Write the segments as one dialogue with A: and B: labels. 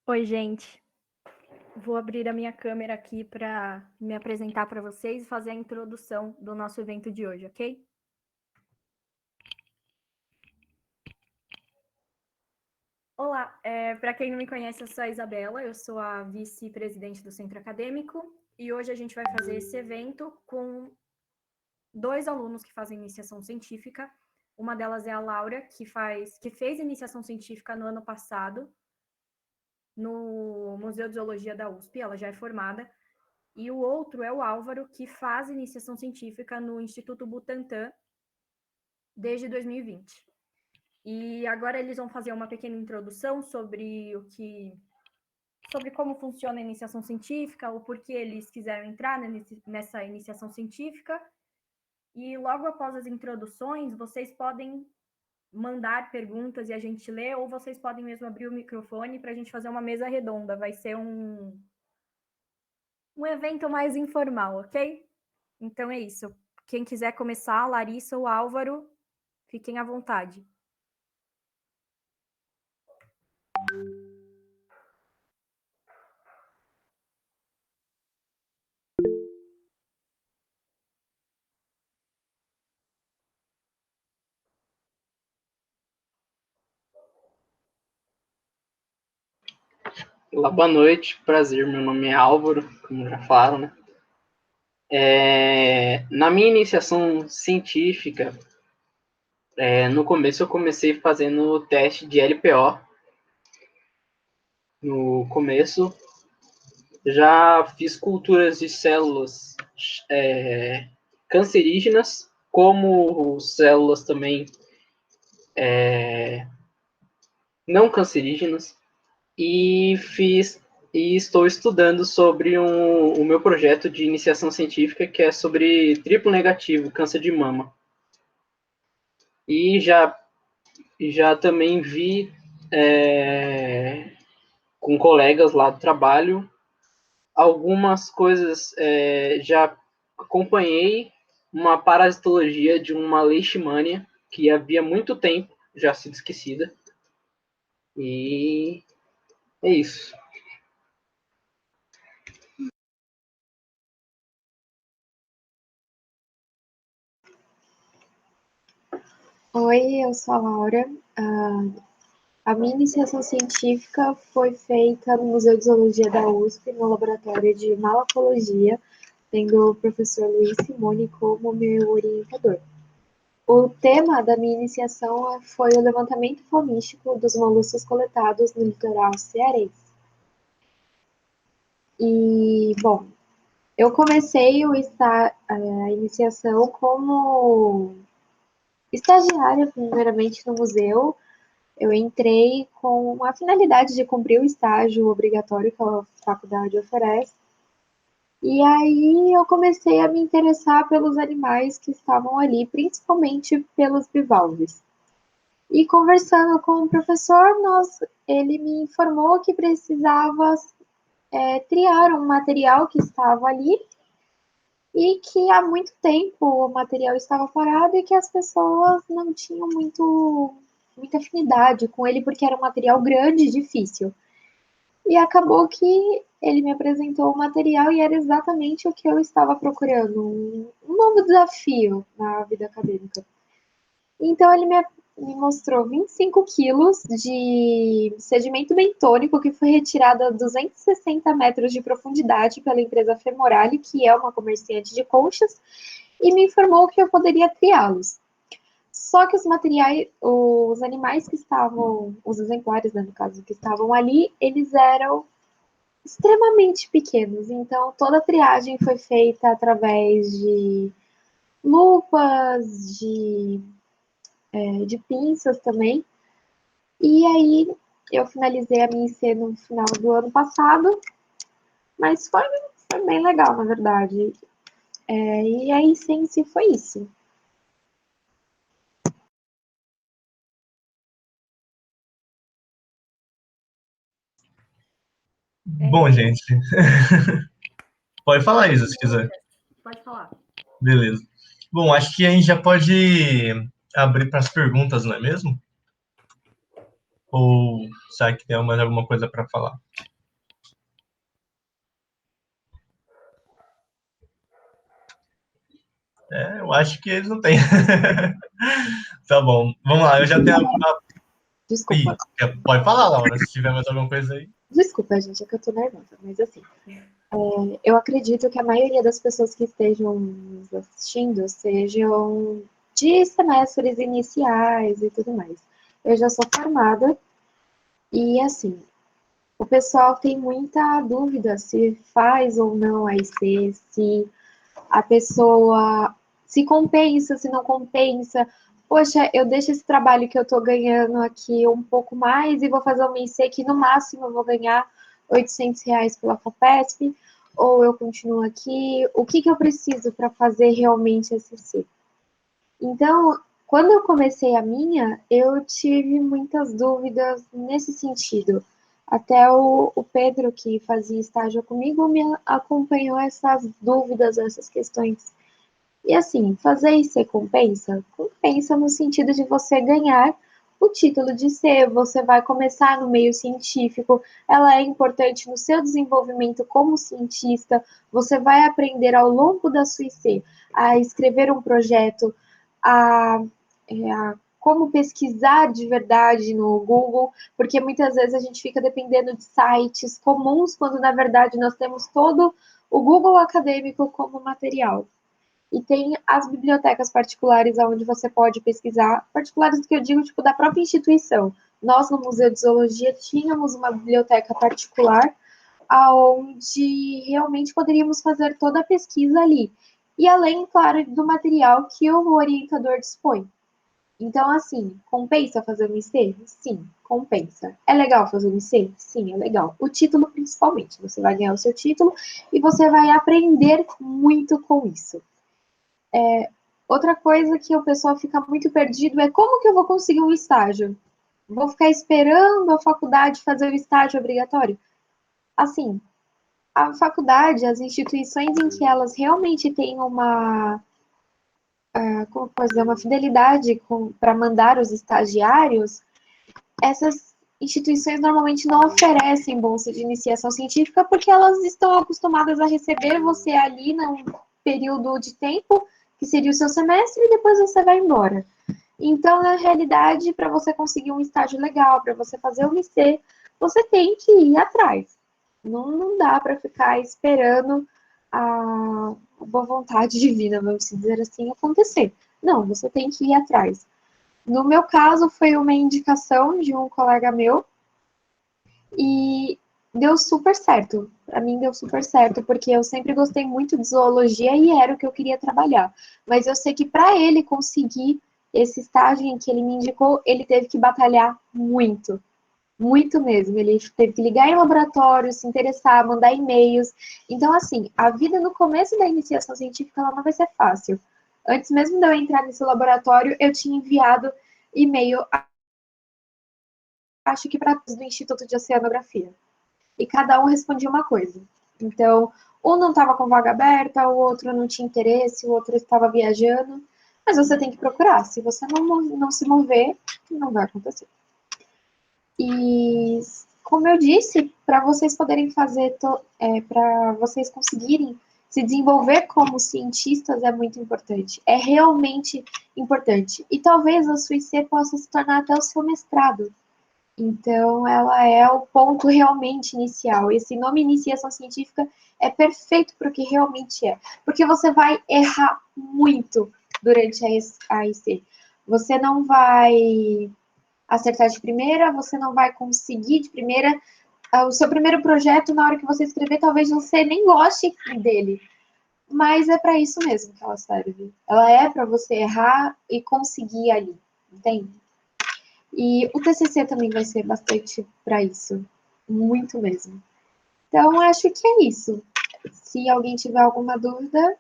A: Oi, gente. Vou abrir a minha câmera aqui para me apresentar para vocês e fazer a introdução do nosso evento de hoje, ok? Olá, para quem não me conhece, eu sou a Isabela, eu sou a vice-presidente do Centro Acadêmico e hoje a gente vai fazer esse evento com dois alunos que fazem iniciação científica. Uma delas é a Laura, que fez iniciação científica no ano passado no Museu de Zoologia da USP, ela já é formada. E o outro é o Álvaro, que faz iniciação científica no Instituto Butantan desde 2020. E agora eles vão fazer uma pequena introdução sobre como funciona a iniciação científica, o porquê eles quiseram entrar nessa iniciação científica. E logo após as introduções, vocês podem mandar perguntas e a gente lê, ou vocês podem mesmo abrir o microfone para a gente fazer uma mesa redonda. Vai ser um evento mais informal, ok? Então é isso. Quem quiser começar, Larissa ou Álvaro, fiquem à vontade.
B: Olá, boa noite, prazer, meu nome é Álvaro, como já falaram, né? Na minha iniciação científica, no começo eu comecei fazendo o teste de LPO. No começo, já fiz culturas de células cancerígenas, como células também não cancerígenas, e estou estudando sobre o meu projeto de iniciação científica, que é sobre triplo negativo, câncer de mama. E já também vi com colegas lá do trabalho algumas coisas, já acompanhei uma parasitologia de uma leishmania que havia muito tempo já sido esquecida. E é isso.
C: Oi, eu sou a Laura. A minha iniciação científica foi feita no Museu de Zoologia da USP, no laboratório de malacologia, tendo o professor Luiz Simone como meu orientador. O tema da minha iniciação foi o levantamento faunístico dos moluscos coletados no litoral cearense. E, bom, eu comecei a iniciação como estagiária, primeiramente, no museu. Eu entrei com a finalidade de cumprir o estágio obrigatório que a faculdade oferece. E aí eu comecei a me interessar pelos animais que estavam ali, principalmente pelos bivalves. E conversando com o professor, ele me informou que precisava triar um material que estava ali e que há muito tempo o material estava parado e que as pessoas não tinham muita afinidade com ele porque era um material grande e difícil. E acabou que ele me apresentou o material e era exatamente o que eu estava procurando, um novo desafio na vida acadêmica. Então ele me mostrou 25 quilos de sedimento bentônico que foi retirado a 260 metros de profundidade pela empresa Femorale, que é uma comerciante de conchas, e me informou que eu poderia triá-los. Só que os animais que estavam, os exemplares, né, no caso, que estavam ali, eles eram extremamente pequenos. Então, toda a triagem foi feita através de lupas, de pinças também. E aí, eu finalizei a minha IC no final do ano passado, mas foi bem legal, na verdade. E a IC em si foi isso.
D: Bom, gente. Pode falar, Isa, se quiser.
A: Pode falar.
D: Beleza. Bom, acho que a gente já pode abrir para as perguntas, não é mesmo? Ou será que tem mais alguma coisa para falar? Eu acho que eles não têm. Tá bom, vamos lá, eu já tenho alguma...
C: Desculpa.
D: Pode falar, Laura, se tiver mais alguma coisa aí.
C: Desculpa, gente, é que eu tô nervosa, mas assim, eu acredito que a maioria das pessoas que estejam nos assistindo sejam de semestres iniciais e tudo mais. Eu já sou formada e, assim, o pessoal tem muita dúvida se faz ou não a IC, se a pessoa se compensa, se não compensa. Poxa, eu deixo esse trabalho que eu tô ganhando aqui um pouco mais e vou fazer uma IC que no máximo eu vou ganhar R$ 800 pela FAPESP, ou eu continuo aqui, o que eu preciso para fazer realmente esse IC? Então, quando eu comecei a minha, eu tive muitas dúvidas nesse sentido. Até o Pedro, que fazia estágio comigo, me acompanhou essas dúvidas, essas questões. E assim, fazer IC compensa? Compensa no sentido de você ganhar o título de C, você vai começar no meio científico, ela é importante no seu desenvolvimento como cientista, você vai aprender ao longo da sua IC a escrever um projeto, a, a como pesquisar de verdade no Google, porque muitas vezes a gente fica dependendo de sites comuns, quando na verdade nós temos todo o Google acadêmico como material. E tem as bibliotecas particulares onde você pode pesquisar, particulares do que eu digo, tipo, da própria instituição. Nós, no Museu de Zoologia, tínhamos uma biblioteca particular, onde realmente poderíamos fazer toda a pesquisa ali. E além, claro, do material que o orientador dispõe. Então, assim, compensa fazer um IC? Sim, compensa. É legal fazer um IC? Sim, é legal. O título, principalmente. Você vai ganhar o seu título e você vai aprender muito com isso. Outra coisa que o pessoal fica muito perdido é como que eu vou conseguir um estágio? Vou ficar esperando a faculdade fazer o estágio obrigatório? Assim, a faculdade, as instituições em que elas realmente têm como posso dizer, uma fidelidade para mandar os estagiários, essas instituições normalmente não oferecem bolsa de iniciação científica porque elas estão acostumadas a receber você ali num período de tempo, que seria o seu semestre, e depois você vai embora. Então, na realidade, para você conseguir um estágio legal, para você fazer um IC, você tem que ir atrás. Não dá para ficar esperando a boa vontade divina, vamos dizer assim, acontecer. Não, você tem que ir atrás. No meu caso, foi uma indicação de um colega meu e deu super certo. Para mim, deu super certo, porque eu sempre gostei muito de zoologia e era o que eu queria trabalhar. Mas eu sei que para ele conseguir esse estágio em que ele me indicou, ele teve que batalhar muito. Muito mesmo. Ele teve que ligar em laboratório, se interessar, mandar e-mails. Então, assim, a vida no começo da iniciação científica ela não vai ser fácil. Antes mesmo de eu entrar nesse laboratório, eu tinha enviado e-mail, acho que para do Instituto de Oceanografia. E cada um respondia uma coisa. Então, um não estava com vaga aberta, o outro não tinha interesse, o outro estava viajando. Mas você tem que procurar. Se você não se mover, não vai acontecer. E, como eu disse, para vocês poderem fazer, para vocês conseguirem se desenvolver como cientistas é muito importante. É realmente importante. E talvez a sua IC possa se tornar até o seu mestrado. Então, ela é o ponto realmente inicial. Esse nome iniciação científica é perfeito para o que realmente é. Porque você vai errar muito durante a IC. Você não vai acertar de primeira, você não vai conseguir de primeira. O seu primeiro projeto, na hora que você escrever, talvez você nem goste dele. Mas é para isso mesmo que ela serve. Ela é para você errar e conseguir ali, entende? E o TCC também vai ser bastante para isso. Muito mesmo. Então, acho que é isso. Se alguém tiver alguma dúvida.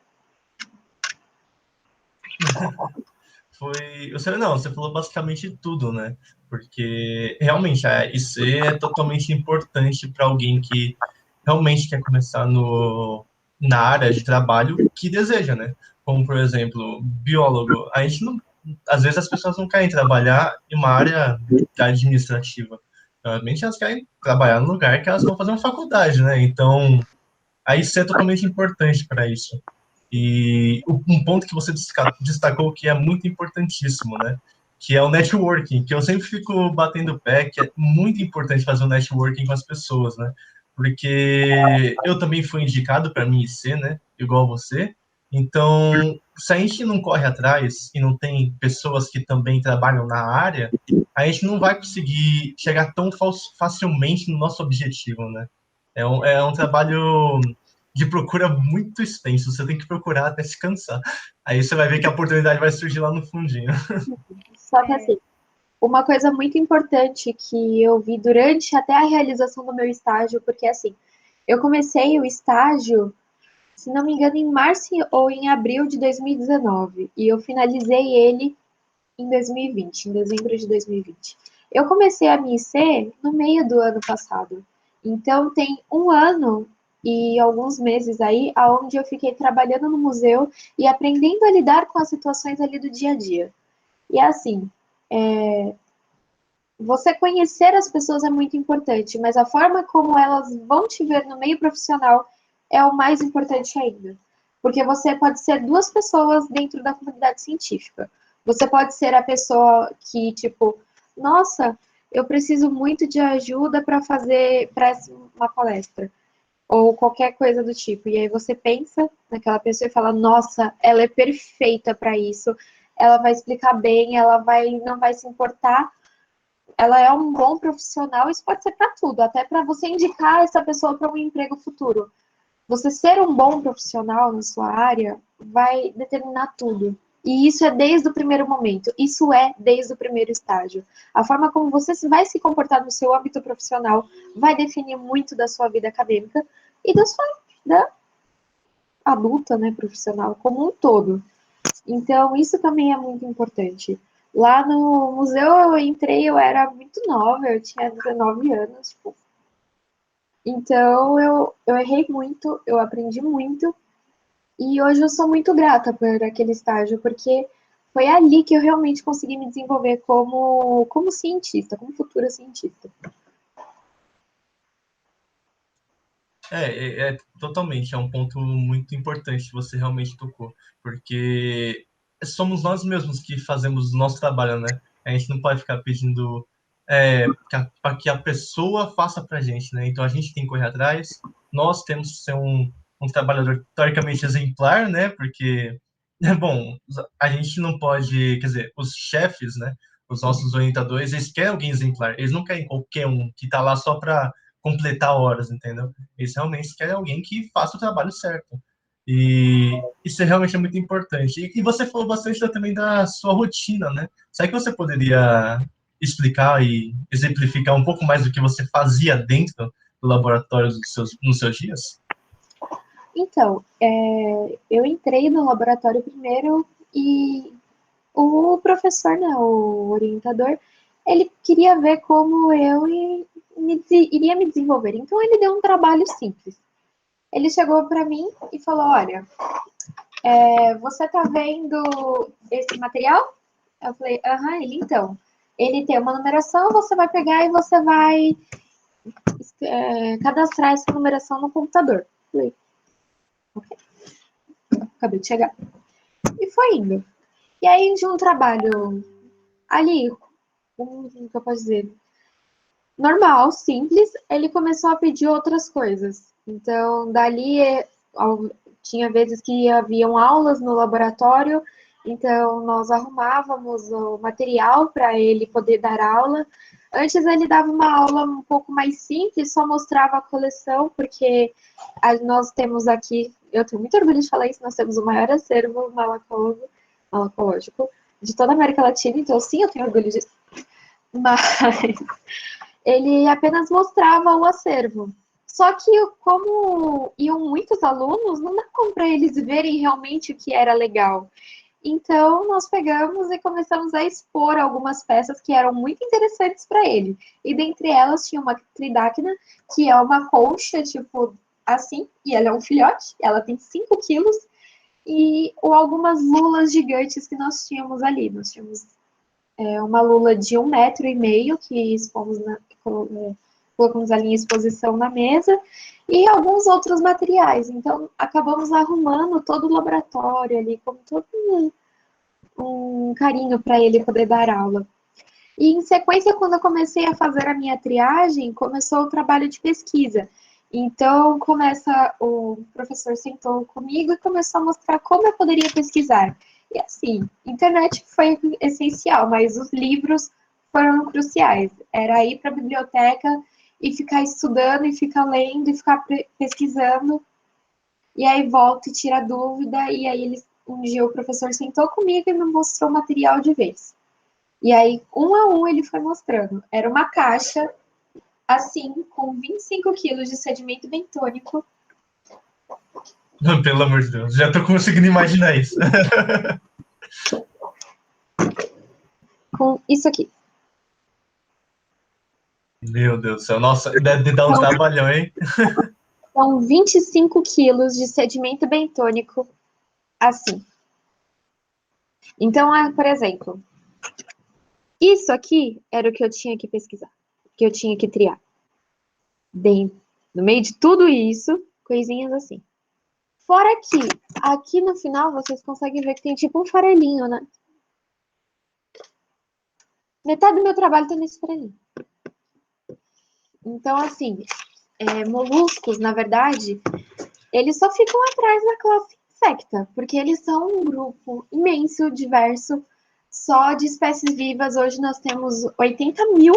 D: Você falou basicamente tudo, né? Porque realmente a IC é totalmente importante para alguém que realmente quer começar na área de trabalho que deseja, né? Como, por exemplo, biólogo. A gente não às vezes as pessoas não querem trabalhar em uma área administrativa. Realmente elas querem trabalhar no lugar que elas vão fazer uma faculdade, né? Então, a IC é totalmente importante para isso. E um ponto que você destacou que é muito importantíssimo, né? Que é o networking, que eu sempre fico batendo o pé, que é muito importante fazer o networking com as pessoas, né? Porque eu também fui indicado para mim IC, né? Igual você. Então, se a gente não corre atrás e não tem pessoas que também trabalham na área, a gente não vai conseguir chegar tão facilmente no nosso objetivo, né? É um trabalho de procura muito extenso, você tem que procurar até se cansar. Aí você vai ver que a oportunidade vai surgir lá no fundinho.
C: Só que assim, uma coisa muito importante que eu vi durante até a realização do meu estágio, porque assim, eu comecei o estágio, se não me engano, em março ou em abril de 2019, e eu finalizei ele em 2020, em dezembro de 2020. Eu comecei a minha IC no meio do ano passado. Então tem um ano e alguns meses aí aonde eu fiquei trabalhando no museu e aprendendo a lidar com as situações ali do dia a dia. E assim, você conhecer as pessoas é muito importante, mas a forma como elas vão te ver no meio profissional é o mais importante ainda. Porque você pode ser duas pessoas dentro da comunidade científica. Você pode ser a pessoa que, tipo, nossa, eu preciso muito de ajuda para uma palestra ou qualquer coisa do tipo. E aí você pensa naquela pessoa e fala: "Nossa, ela é perfeita para isso. Ela vai explicar bem, não vai se importar, ela é um bom profissional". Isso pode ser para tudo, até para você indicar essa pessoa para um emprego futuro. Você ser um bom profissional na sua área vai determinar tudo. E isso é desde o primeiro momento, isso é desde o primeiro estágio. A forma como você vai se comportar no seu âmbito profissional vai definir muito da sua vida acadêmica e da sua vida adulta, né, profissional, como um todo. Então, isso também é muito importante. Lá no museu eu entrei, eu era muito nova, eu tinha 19 anos, tipo. Então, eu errei muito, eu aprendi muito, e hoje eu sou muito grata por aquele estágio, porque foi ali que eu realmente consegui me desenvolver como cientista, como futura cientista.
D: Totalmente, é um ponto muito importante que você realmente tocou, porque somos nós mesmos que fazemos o nosso trabalho, né? A gente não pode ficar pedindo para que a pessoa faça para a gente, né? Então a gente tem que correr atrás, nós temos que ser um trabalhador teoricamente exemplar, né? Porque, bom, a gente não pode, quer dizer, os chefes, né? Os nossos orientadores, eles querem alguém exemplar, eles não querem qualquer um que está lá só para completar horas, entendeu? Eles realmente querem alguém que faça o trabalho certo. E isso realmente é muito importante. E você falou bastante também da sua rotina, né? Será que você poderia explicar e exemplificar um pouco mais do que você fazia dentro do laboratório nos seus dias?
C: Então, eu entrei no laboratório primeiro e o professor, né, o orientador, ele queria ver como eu iria me desenvolver. Então, ele deu um trabalho simples. Ele chegou para mim e falou: "Olha, você tá vendo esse material?" Eu falei: "Aham". Ele, então, ele tem uma numeração, você vai pegar e você vai cadastrar essa numeração no computador. Eu falei: "Ok, acabei de chegar". E foi indo. E aí, de um trabalho ali, como que eu posso dizer? Normal, simples, ele começou a pedir outras coisas. Então, dali, tinha vezes que haviam aulas no laboratório, então nós arrumávamos o material para ele poder dar aula. Antes ele dava uma aula um pouco mais simples, só mostrava a coleção, porque nós temos aqui, eu tenho muito orgulho de falar isso, nós temos o maior acervo malacológico de toda a América Latina, então sim, eu tenho orgulho disso. Mas ele apenas mostrava o acervo. Só que, como iam muitos alunos, não dá para eles verem realmente o que era legal. Então, nós pegamos e começamos a expor algumas peças que eram muito interessantes para ele. E dentre elas tinha uma tridacna, que é uma concha, tipo assim, e ela é um filhote, ela tem 5 quilos, ou algumas lulas gigantes que nós tínhamos ali. Nós tínhamos uma lula de 1,5 m que colocamos ali em exposição na mesa, e alguns outros materiais. Então, acabamos arrumando todo o laboratório ali, com todo um carinho para ele poder dar aula. E, em sequência, quando eu comecei a fazer a minha triagem, começou o trabalho de pesquisa. Então, o professor sentou comigo e começou a mostrar como eu poderia pesquisar. E assim, internet foi essencial, mas os livros foram cruciais. Era ir para a biblioteca e ficar estudando, e ficar lendo, e ficar pesquisando. E aí volta e tira dúvida, e aí um dia o professor sentou comigo e me mostrou o material de vez. E aí, um a um, ele foi mostrando. Era uma caixa, assim, com 25 quilos de sedimento bentônico.
D: Pelo amor de Deus, já tô conseguindo imaginar isso.
C: Com isso aqui.
D: Meu Deus do céu, nossa, deve dar um trabalhão, hein?
C: São 25 quilos de sedimento bentônico, assim. Então, por exemplo, isso aqui era o que eu tinha que pesquisar, que eu tinha que triar. Bem, no meio de tudo isso, coisinhas assim. Fora que, aqui no final, vocês conseguem ver que tem tipo um farelinho, né? Metade do meu trabalho tá nesse farelinho. Então, assim, moluscos, na verdade, eles só ficam atrás da classe insecta, porque eles são um grupo imenso, diverso, só de espécies vivas. Hoje nós temos 80 mil,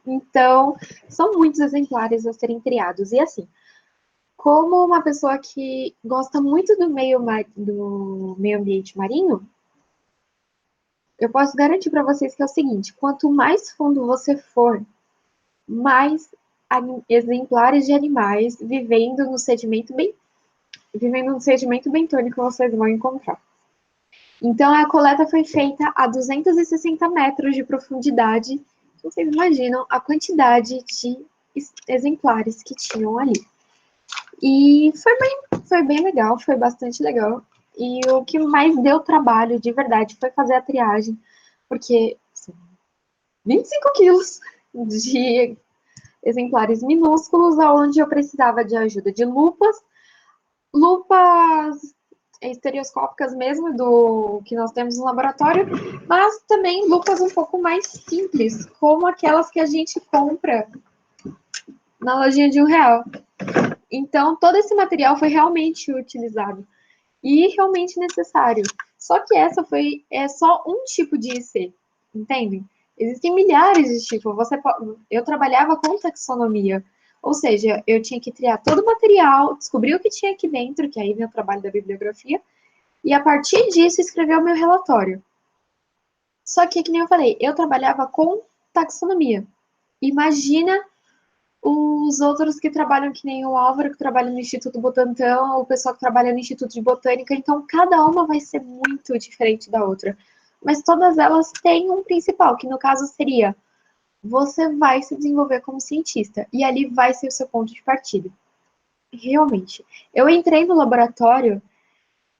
C: então são muitos exemplares a serem criados. E assim, como uma pessoa que gosta muito do meio ambiente marinho, eu posso garantir para vocês que é o seguinte: quanto mais fundo você for, mais exemplares de animais vivendo no sedimento bentônico vocês vão encontrar. Então, a coleta foi feita a 260 metros de profundidade. Vocês imaginam a quantidade de exemplares que tinham ali. E foi bem legal, foi bastante legal. E o que mais deu trabalho, de verdade, foi fazer a triagem, porque são 25 quilos de exemplares minúsculos, onde eu precisava de ajuda de lupas estereoscópicas mesmo, do que nós temos no laboratório, mas também lupas um pouco mais simples, como aquelas que a gente compra na lojinha de R$1. Então, todo esse material foi realmente utilizado e realmente necessário. Só que essa é só um tipo de IC, entendem? Existem milhares de tipos. Eu trabalhava com taxonomia, ou seja, eu tinha que triar todo o material, descobrir o que tinha aqui dentro, que aí vem o trabalho da bibliografia, e a partir disso escrever o meu relatório. Só que nem eu falei, eu trabalhava com taxonomia. Imagina os outros que trabalham, que nem o Álvaro, que trabalha no Instituto Butantan, o pessoal que trabalha no Instituto de Botânica. Então, cada uma vai ser muito diferente da outra. Mas todas elas têm um principal, que no caso seria: você vai se desenvolver como cientista, e ali vai ser o seu ponto de partida. Realmente. Eu entrei no laboratório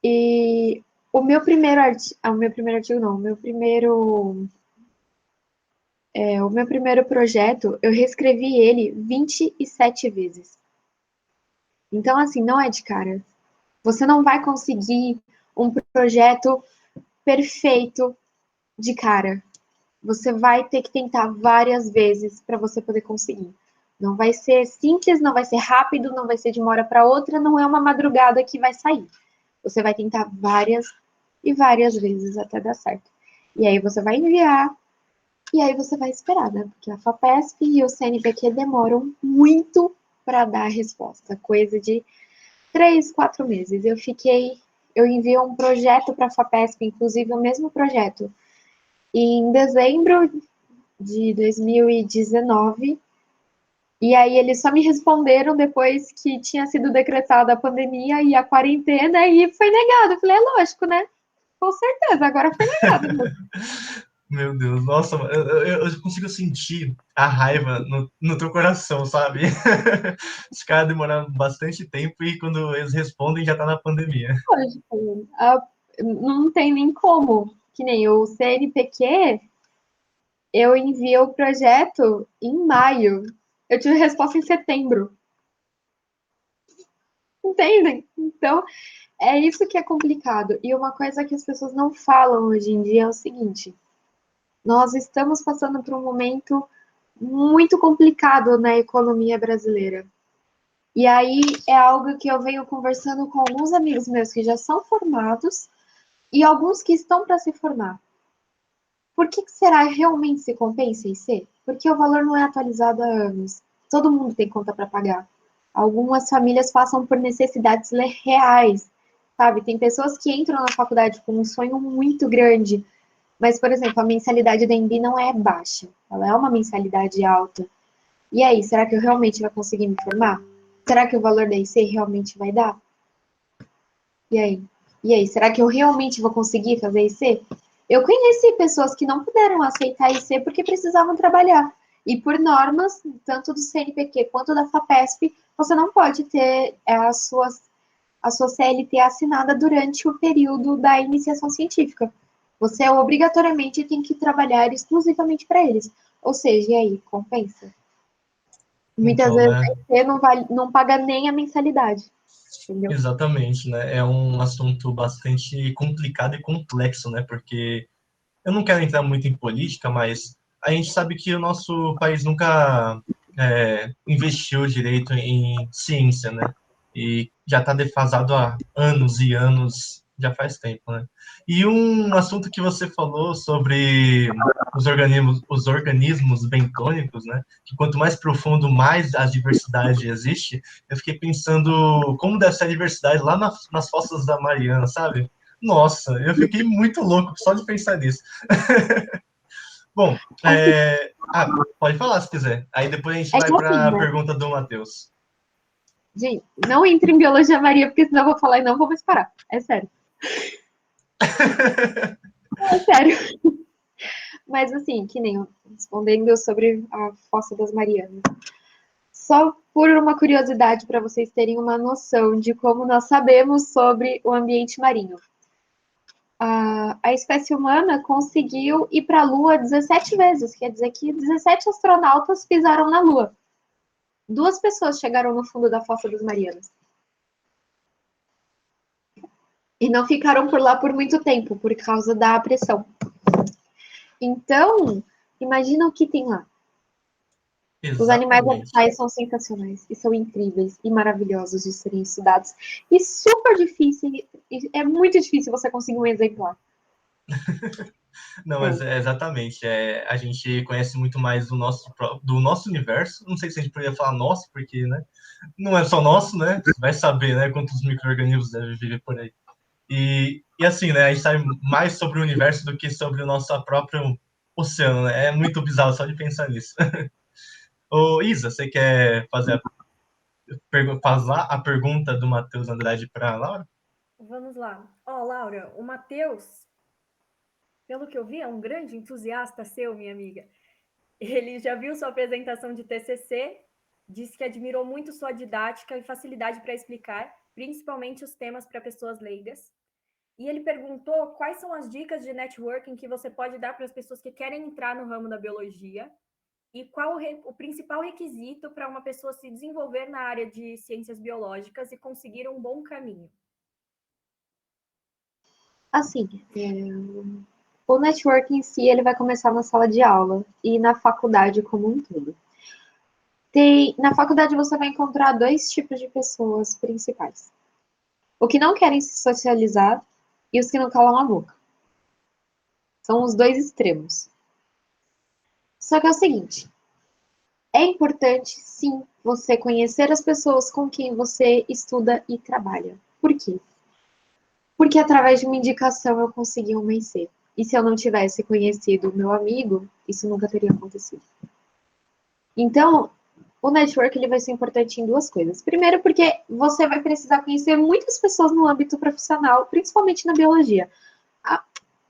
C: e o meu primeiro projeto, eu reescrevi ele 27 vezes. Então, assim, não é de cara. Você não vai conseguir um projeto perfeito de cara. Você vai ter que tentar várias vezes para você poder conseguir. Não vai ser simples, não vai ser rápido, não vai ser de uma hora para outra, não é uma madrugada que vai sair. Você vai tentar várias e várias vezes até dar certo. E aí você vai enviar, e aí você vai esperar, né? Porque a FAPESP e o CNPq demoram muito para dar a resposta, coisa de 3, 4 meses. Eu enviei um projeto para a FAPESP, inclusive o mesmo projeto, em dezembro de 2019, e aí eles só me responderam depois que tinha sido decretada a pandemia e a quarentena, e foi negado. Eu falei, é lógico, né? Com certeza, agora foi negado.
D: Meu Deus, nossa, eu consigo sentir a raiva no teu coração, sabe? Os caras demoraram bastante tempo e quando eles respondem já tá na pandemia.
C: Lógico, não tem nem como. Que nem o CNPq, eu enviei o projeto em maio. Eu tive resposta em setembro. Entendem? Então, é isso que é complicado. E uma coisa que as pessoas não falam hoje em dia é o seguinte: nós estamos passando por um momento muito complicado na economia brasileira. E aí é algo que eu venho conversando com alguns amigos meus que já são formados e alguns que estão para se formar. Por que será realmente se compensa em ser? Porque o valor não é atualizado há anos. Todo mundo tem conta para pagar. Algumas famílias passam por necessidades reais, sabe? Tem pessoas que entram na faculdade com um sonho muito grande, mas, por exemplo, a mensalidade da Embi não é baixa, ela é uma mensalidade alta. E aí, será que eu realmente vou conseguir me formar? Será que o valor da IC realmente vai dar? E aí? E aí, será que eu realmente vou conseguir fazer IC? Eu conheci pessoas que não puderam aceitar IC porque precisavam trabalhar. E por normas, tanto do CNPq quanto da FAPESP, você não pode ter a sua CLT assinada durante o período da iniciação científica. Você obrigatoriamente tem que trabalhar exclusivamente para eles. Ou seja, e aí, compensa? Muitas
D: Então,
C: vezes
D: né?
C: você não paga nem a mensalidade, entendeu?
D: Exatamente, né? É um assunto bastante complicado e complexo, né? Porque eu não quero entrar muito em política, mas a gente sabe que o nosso país nunca investiu direito em ciência, né? E já está defasado há anos e anos, já faz tempo, né? E um assunto que você falou sobre os organismos bentônicos, né? Que quanto mais profundo, mais a diversidade existe. Eu fiquei pensando como deve ser a diversidade lá nas fossas da Mariana, sabe? Nossa, eu fiquei muito louco só de pensar nisso. Bom,
C: Assim,
D: pode falar se quiser. Aí depois a gente
C: é
D: vai
C: que assim,
D: para a
C: né?
D: pergunta do Matheus.
C: Gente, não entre em biologia Maria, porque senão eu vou falar e não vou mais parar. É sério. É sério. Mas assim, que nem eu, respondendo sobre a Fossa das Marianas. Só por uma curiosidade para vocês terem uma noção de como nós sabemos sobre o ambiente marinho. A espécie humana conseguiu ir para a Lua 17 vezes, quer dizer que 17 astronautas pisaram na Lua. 2 pessoas chegaram no fundo da Fossa das Marianas. E não ficaram por lá por muito tempo, por causa da pressão. Então, imagina o que tem lá. Os animais
D: Exatamente.
C: abissais são sensacionais e são incríveis e maravilhosos de serem estudados. E super difícil, é muito difícil você conseguir um exemplar.
D: Não,
C: É.
D: mas exatamente. A gente conhece muito mais do nosso universo. Não sei se a gente poderia falar nosso, porque, né? Não é só nosso, né? Você vai saber, né? Quantos micro-organismos devem viver por aí. E assim, né? A gente sabe mais sobre o universo do que sobre o nosso próprio oceano, né? É muito bizarro só de pensar nisso. Ô, Isa, você quer fazer a pergunta do Matheus Andrade para a Laura?
A: Vamos lá. Ó, Laura, o Matheus, pelo que eu vi, é um grande entusiasta seu, minha amiga. Ele já viu sua apresentação de TCC, disse que admirou muito sua didática e facilidade para explicar, principalmente os temas para pessoas leigas. E ele perguntou quais são as dicas de networking que você pode dar para as pessoas que querem entrar no ramo da biologia e qual o principal requisito para uma pessoa se desenvolver na área de ciências biológicas e conseguir um bom caminho.
C: Assim, o networking em si, ele vai começar na sala de aula e na faculdade como um todo. Na faculdade você vai encontrar 2 tipos de pessoas principais. O que não querem se socializar e os que não calam a boca. São os 2 extremos. Só que é o seguinte, é importante, sim, você conhecer as pessoas com quem você estuda e trabalha. Por quê? Porque através de uma indicação eu consegui uma IC. E se eu não tivesse conhecido o meu amigo, isso nunca teria acontecido. Então, o network ele vai ser importante em 2 coisas. Primeiro, porque você vai precisar conhecer muitas pessoas no âmbito profissional, principalmente na biologia.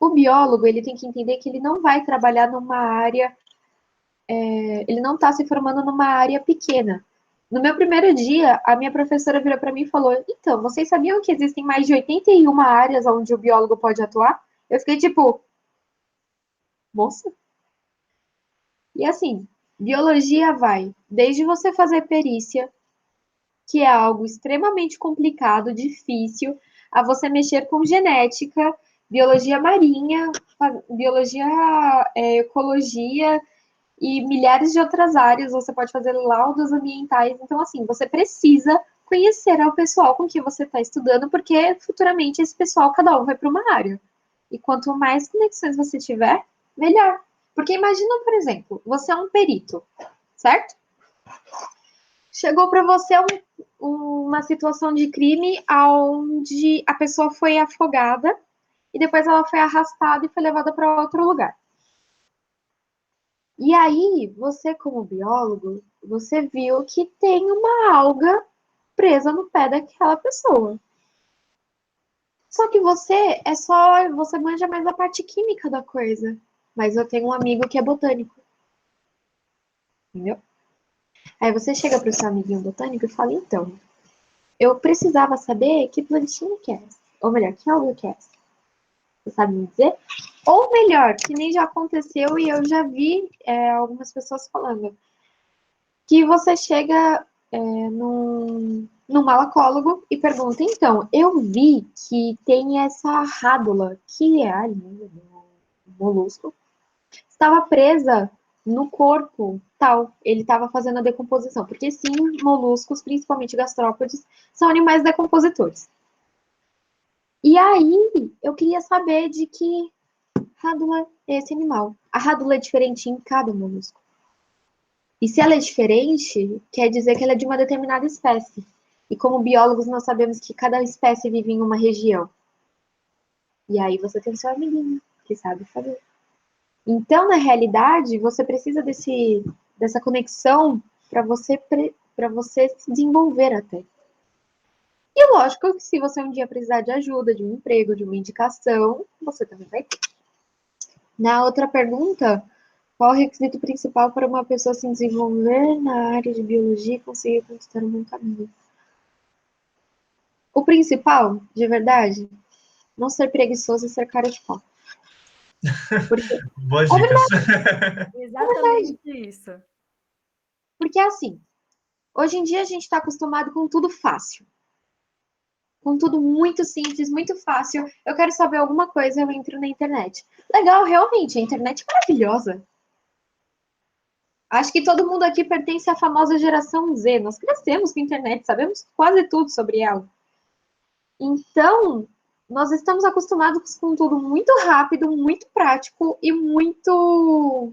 C: o biólogo, ele tem que entender que ele não vai trabalhar numa área, ele não está se formando numa área pequena. No meu primeiro dia, a minha professora virou para mim e falou: então, vocês sabiam que existem mais de 81 áreas onde o biólogo pode atuar? Eu fiquei tipo, moça? E assim, biologia vai desde você fazer perícia, que é algo extremamente complicado, difícil, a você mexer com genética, biologia marinha, biologia, ecologia e milhares de outras áreas. Você pode fazer laudos ambientais. Então, assim, você precisa conhecer o pessoal com que você está estudando, porque futuramente esse pessoal, cada um vai para uma área. E quanto mais conexões você tiver, melhor. Porque imagina, por exemplo, você é um perito, certo? Chegou para você uma situação de crime onde a pessoa foi afogada e depois ela foi arrastada e foi levada para outro lugar. E aí, você como biólogo, você viu que tem uma alga presa no pé daquela pessoa. Só que você manja mais a parte química da coisa. Mas eu tenho um amigo que é botânico. Entendeu? Aí você chega para o seu amiguinho botânico e fala, então, eu precisava saber que plantinha que é essa. Ou melhor, que alga que é essa. Você sabe me dizer? Ou melhor, que nem já aconteceu e eu já vi algumas pessoas falando, que você chega num malacólogo e pergunta, então, eu vi que tem essa rádula, que é a linha do molusco, estava presa no corpo tal, ele estava fazendo a decomposição, porque sim, moluscos, principalmente gastrópodes, são animais decompositores. E aí, eu queria saber de que rádula é esse animal. A rádula é diferente em cada molusco. E se ela é diferente, quer dizer que ela é de uma determinada espécie. E como biólogos, nós sabemos que cada espécie vive em uma região. E aí você tem o seu amiguinho, que sabe fazer. Então, na realidade, você precisa dessa conexão para você se desenvolver até. E lógico que se você um dia precisar de ajuda, de um emprego, de uma indicação, você também vai ter. Na outra pergunta, qual o requisito principal para uma pessoa se desenvolver na área de biologia e conseguir conquistar um bom caminho? O principal, de verdade, não ser preguiçoso e ser cara de pau.
D: Boas dicas.
A: Exatamente isso.
C: Porque assim, hoje em dia a gente está acostumado com tudo fácil. Com tudo muito simples, muito fácil. Eu quero saber alguma coisa, eu entro na internet. Legal, realmente, a internet é maravilhosa. Acho que todo mundo aqui pertence à famosa geração Z. Nós crescemos com a internet, sabemos quase tudo sobre ela. Então, nós estamos acostumados com tudo muito rápido, muito prático e muito...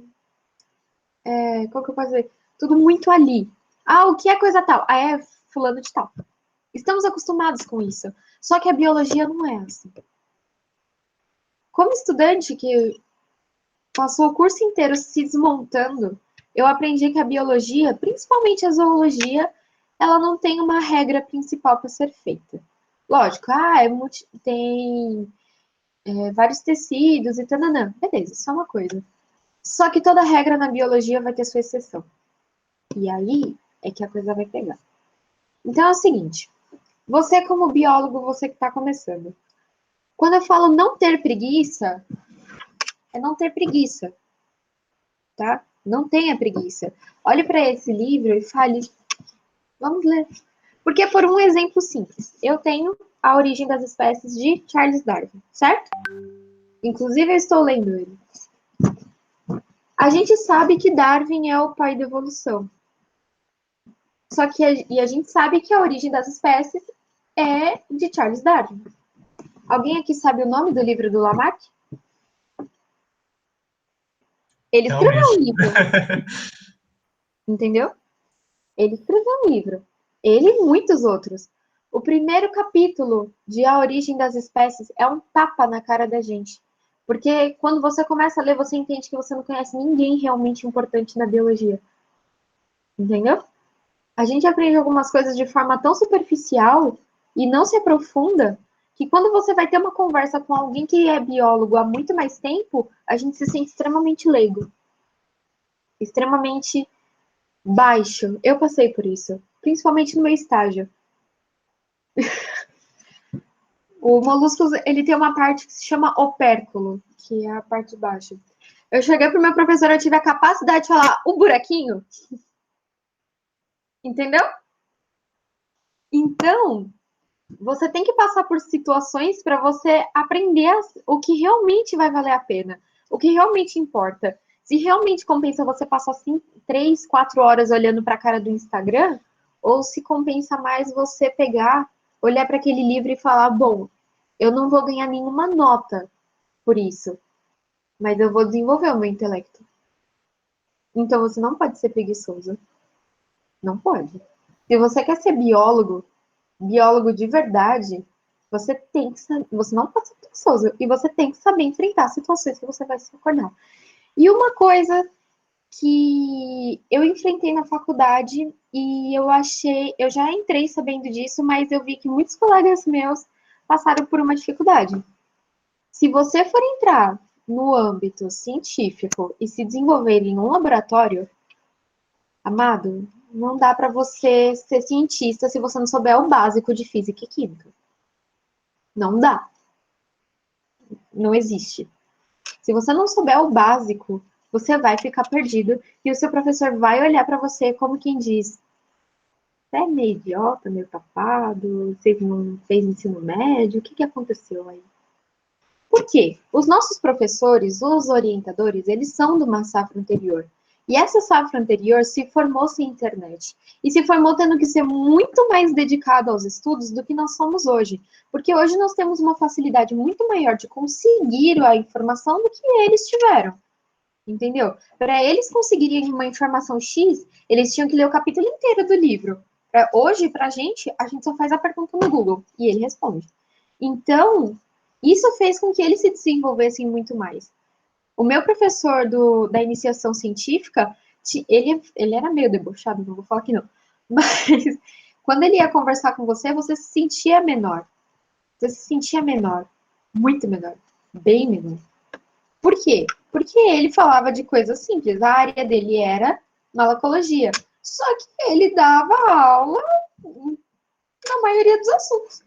C: como que eu posso dizer? Tudo muito ali. Ah, o que é coisa tal? Ah, é fulano de tal. Estamos acostumados com isso. Só que a biologia não é assim. Como estudante que passou o curso inteiro se desmontando, eu aprendi que a biologia, principalmente a zoologia, ela não tem uma regra principal para ser feita. Lógico, tem vários tecidos e tananã. Beleza, isso é uma coisa. Só que toda regra na biologia vai ter sua exceção. E aí é que a coisa vai pegar. Então é o seguinte, você como biólogo, você que está começando, quando eu falo não ter preguiça, é não ter preguiça, tá? Não tenha preguiça. Olhe para esse livro e fale, vamos ler. Porque por um exemplo simples, eu tenho A Origem das Espécies de Charles Darwin, certo? Inclusive eu estou lendo ele. A gente sabe que Darwin é o pai da evolução. Só que a gente sabe que A Origem das Espécies é de Charles Darwin. Alguém aqui sabe o nome do livro do Lamarck? Ele escreveu um livro. Entendeu? Ele escreveu um livro. Ele e muitos outros. O primeiro capítulo de A Origem das Espécies é um tapa na cara da gente. Porque quando você começa a ler, você entende que você não conhece ninguém realmente importante na biologia. Entendeu? A gente aprende algumas coisas de forma tão superficial e não se aprofunda que quando você vai ter uma conversa com alguém que é biólogo há muito mais tempo, a gente se sente extremamente leigo, extremamente baixo. Eu passei por isso, principalmente no meu estágio. O molusco, ele tem uma parte que se chama opérculo, que é a parte de baixo. Eu cheguei pro meu professor, eu tive a capacidade de falar o buraquinho. Entendeu? Então, você tem que passar por situações para você aprender o que realmente vai valer a pena, o que realmente importa. Se realmente compensa você passar assim 3, 4 horas olhando para a cara do Instagram, ou se compensa mais você pegar, olhar para aquele livro e falar, bom, eu não vou ganhar nenhuma nota por isso, mas eu vou desenvolver o meu intelecto. Então você não pode ser preguiçoso. Não pode. Se você quer ser biólogo de verdade, você tem que saber, você não pode ser preguiçoso e você tem que saber enfrentar situações que você vai se acordar. E uma coisa que eu enfrentei na faculdade e eu já entrei sabendo disso, mas eu vi que muitos colegas meus passaram por uma dificuldade. Se você for entrar no âmbito científico e se desenvolver em um laboratório, amado, não dá para você ser cientista se você não souber o básico de física e química. Não dá. Não existe. Se você não souber o básico, você vai ficar perdido e o seu professor vai olhar para você como quem diz: você é meio idiota, meio tapado, você não fez ensino médio, o que aconteceu aí? Por quê? Os nossos professores, os orientadores, eles são de uma safra anterior. E essa safra anterior se formou sem internet. E se formou tendo que ser muito mais dedicado aos estudos do que nós somos hoje. Porque hoje nós temos uma facilidade muito maior de conseguir a informação do que eles tiveram. Entendeu? Para eles conseguirem uma informação X, eles tinham que ler o capítulo inteiro do livro. Hoje, para a gente só faz a pergunta no Google e ele responde. Então, isso fez com que eles se desenvolvessem muito mais. O meu professor da iniciação científica, ele era meio debochado, não vou falar que não. Mas quando ele ia conversar com você, você se sentia menor. Você se sentia menor. Muito menor. Bem menor. Por quê? Porque ele falava de coisas simples. A área dele era malacologia. Só que ele dava aula na maioria dos assuntos.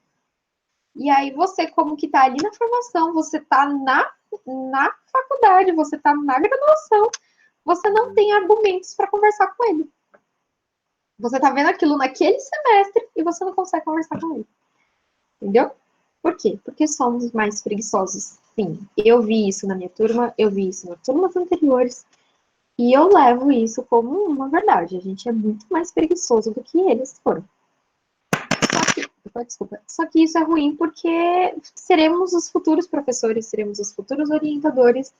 C: E aí você, como que tá ali na formação, você tá na faculdade, você tá na graduação, você não tem argumentos para conversar com ele. Você tá vendo aquilo naquele semestre e você não consegue conversar com ele. Entendeu? Por quê? Porque somos mais preguiçosos. Sim, eu vi isso na minha turma, eu vi isso nas turmas anteriores, e eu levo isso como uma verdade. A gente é muito mais preguiçoso do que eles foram. Desculpa. Só que isso é ruim porque seremos os futuros professores, seremos os futuros orientadores,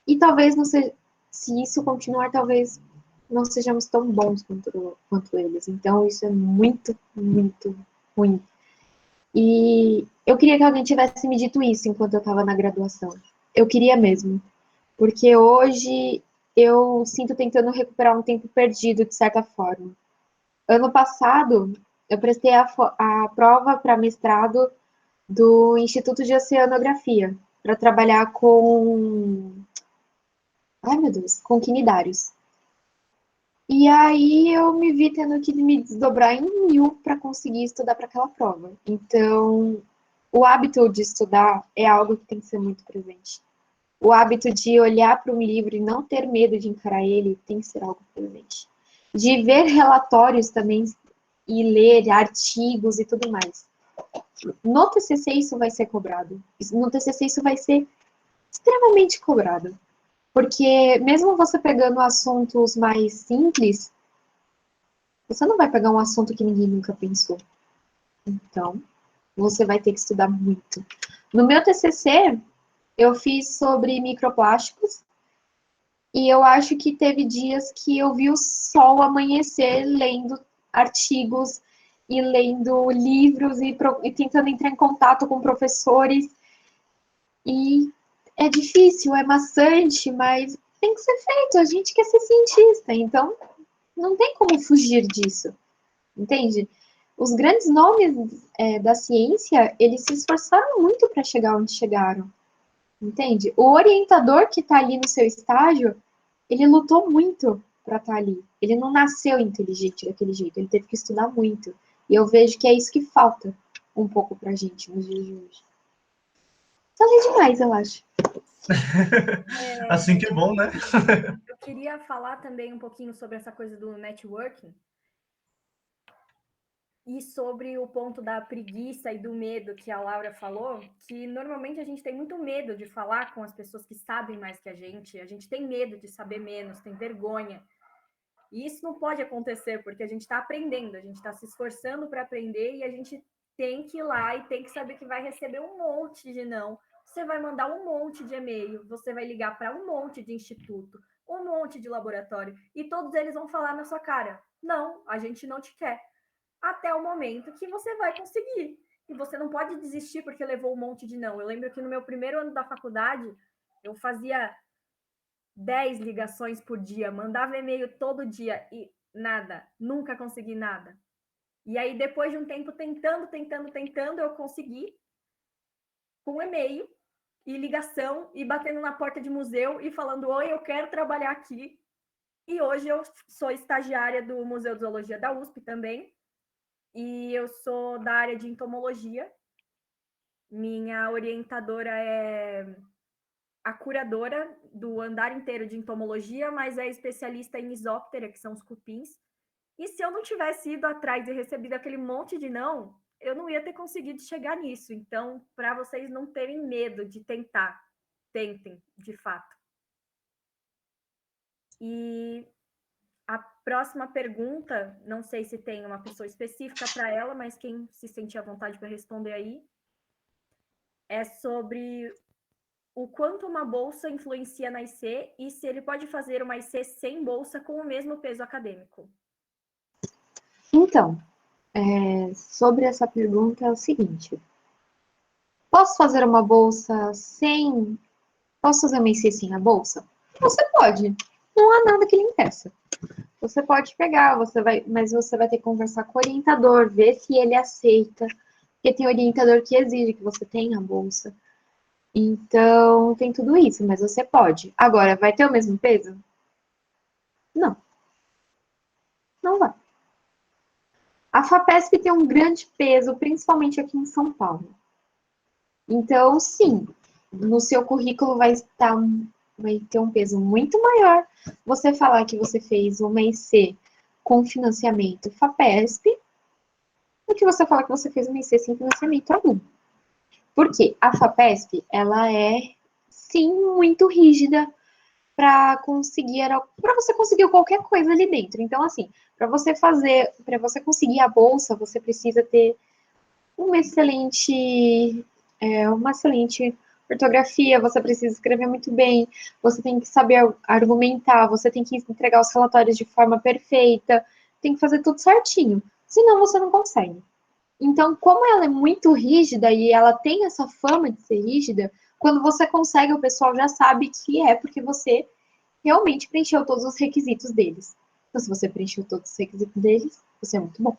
C: e talvez não seja, se isso continuar, talvez não sejamos tão bons quanto eles. Então, isso é muito, muito ruim. E eu queria que alguém tivesse me dito isso enquanto eu estava na graduação. Eu queria mesmo. Porque hoje eu sinto tentando recuperar um tempo perdido, de certa forma. Ano passado, eu prestei a prova para mestrado do Instituto de Oceanografia, para trabalhar com... Ai, meu Deus, com quinidários. E aí eu me vi tendo que me desdobrar em 1000 para conseguir estudar para aquela prova. Então, o hábito de estudar é algo que tem que ser muito presente. O hábito de olhar para um livro e não ter medo de encarar ele tem que ser algo presente. De ver relatórios também e ler artigos e tudo mais. No TCC isso vai ser cobrado. No TCC isso vai ser extremamente cobrado. Porque mesmo você pegando assuntos mais simples, você não vai pegar um assunto que ninguém nunca pensou. Então, você vai ter que estudar muito. No meu TCC, eu fiz sobre microplásticos. E eu acho que teve dias que eu vi o sol amanhecer lendo artigos e lendo livros e tentando entrar em contato com professores. E é difícil, é maçante, mas tem que ser feito. A gente quer ser cientista, então não tem como fugir disso, entende? Os grandes nomes da ciência, eles se esforçaram muito para chegar onde chegaram, entende? O orientador que está ali no seu estágio, ele lutou muito para estar ali. Ele não nasceu inteligente daquele jeito, ele teve que estudar muito. E eu vejo que é isso que falta um pouco pra gente nos dias de hoje. Falei demais, eu acho.
D: Assim que é bom, né?
A: Eu queria falar também um pouquinho sobre essa coisa do networking e sobre o ponto da preguiça e do medo que a Laura falou, que normalmente a gente tem muito medo de falar com as pessoas que sabem mais que a gente tem medo de saber menos, tem vergonha. E isso não pode acontecer, porque a gente está aprendendo, a gente está se esforçando para aprender e a gente tem que ir lá e tem que saber que vai receber um monte de não. Você vai mandar um monte de e-mail, você vai ligar para um monte de instituto, um monte de laboratório, e todos eles vão falar na sua cara: não, a gente não te quer. Até o momento que você vai conseguir. E você não pode desistir porque levou um monte de não. Eu lembro que no meu primeiro ano da faculdade, eu fazia 10 ligações por dia, mandava e-mail todo dia e nada, nunca consegui nada. E aí, depois de um tempo tentando, eu consegui com e-mail e ligação e batendo na porta de museu e falando: oi, eu quero trabalhar aqui. E hoje eu sou estagiária do Museu de Zoologia da USP também. E eu sou da área de entomologia. Minha orientadora é a curadora do andar inteiro de entomologia, mas é especialista em isóptera, que são os cupins. E se eu não tivesse ido atrás e recebido aquele monte de não, eu não ia ter conseguido chegar nisso. Então, para vocês não terem medo de tentar, tentem, de fato. E a próxima pergunta, não sei se tem uma pessoa específica para ela, mas quem se sentir à vontade para responder aí, é sobre o quanto uma bolsa influencia na IC e se ele pode fazer uma IC sem bolsa com o mesmo peso acadêmico.
C: Então, sobre essa pergunta é o seguinte: posso fazer uma bolsa sem. Posso fazer uma IC sem a bolsa? Você pode. Não há nada que lhe impeça. Você pode pegar, mas você vai ter que conversar com o orientador, ver se ele aceita, porque tem orientador que exige que você tenha a bolsa. Então, tem tudo isso, mas você pode. Agora, vai ter o mesmo peso? Não, não vai. A FAPESP tem um grande peso, principalmente aqui em São Paulo. Então, sim, no seu currículo vai ter um peso muito maior você falar que você fez uma IC com financiamento FAPESP do que você falar que você fez uma IC sem financiamento algum. Porque a FAPESP, ela é, sim, muito rígida para você conseguir qualquer coisa ali dentro. Então, assim, para você conseguir a bolsa, você precisa ter uma excelente ortografia, você precisa escrever muito bem, você tem que saber argumentar, você tem que entregar os relatórios de forma perfeita, tem que fazer tudo certinho. Senão você não consegue. Então, como ela é muito rígida e ela tem essa fama de ser rígida, quando você consegue, o pessoal já sabe que é porque você realmente preencheu todos os requisitos deles. Então, se você preencheu todos os requisitos deles, você é muito bom.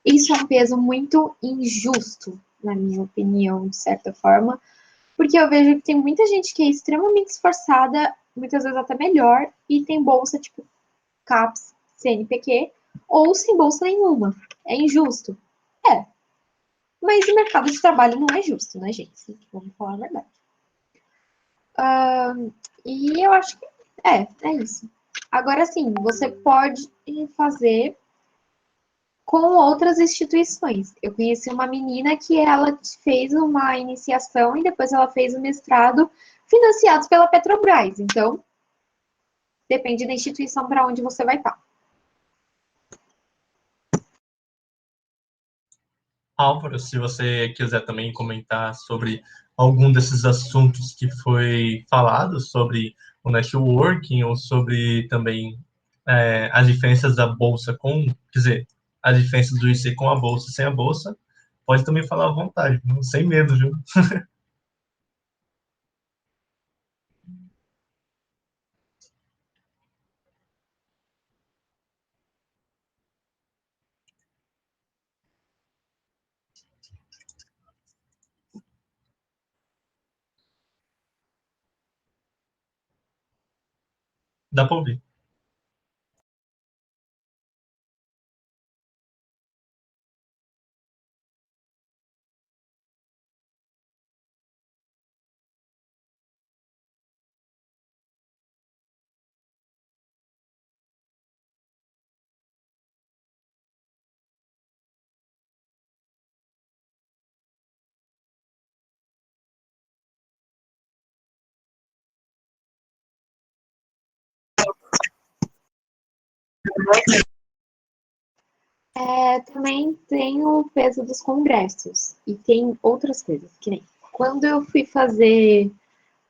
C: Isso é um peso muito injusto, na minha opinião, de certa forma, porque eu vejo que tem muita gente que é extremamente esforçada, muitas vezes até melhor, e tem bolsa tipo CAPES, CNPq, ou sem bolsa nenhuma. É injusto? É. Mas o mercado de trabalho não é justo, né, gente? Vamos falar a verdade. E eu acho que é isso. Agora sim, você pode fazer com outras instituições. Eu conheci uma menina que ela fez uma iniciação e depois ela fez o mestrado financiados pela Petrobras. Então, depende da instituição para onde você vai estar.
D: Álvaro, se você quiser também comentar sobre algum desses assuntos que foi falado, sobre o networking ou sobre também as diferenças da bolsa quer dizer, as diferenças do IC com a bolsa e sem a bolsa, pode também falar à vontade, sem medo, viu? Dá para ouvir.
C: Também tem o peso dos congressos e tem outras coisas, que nem quando eu fui fazer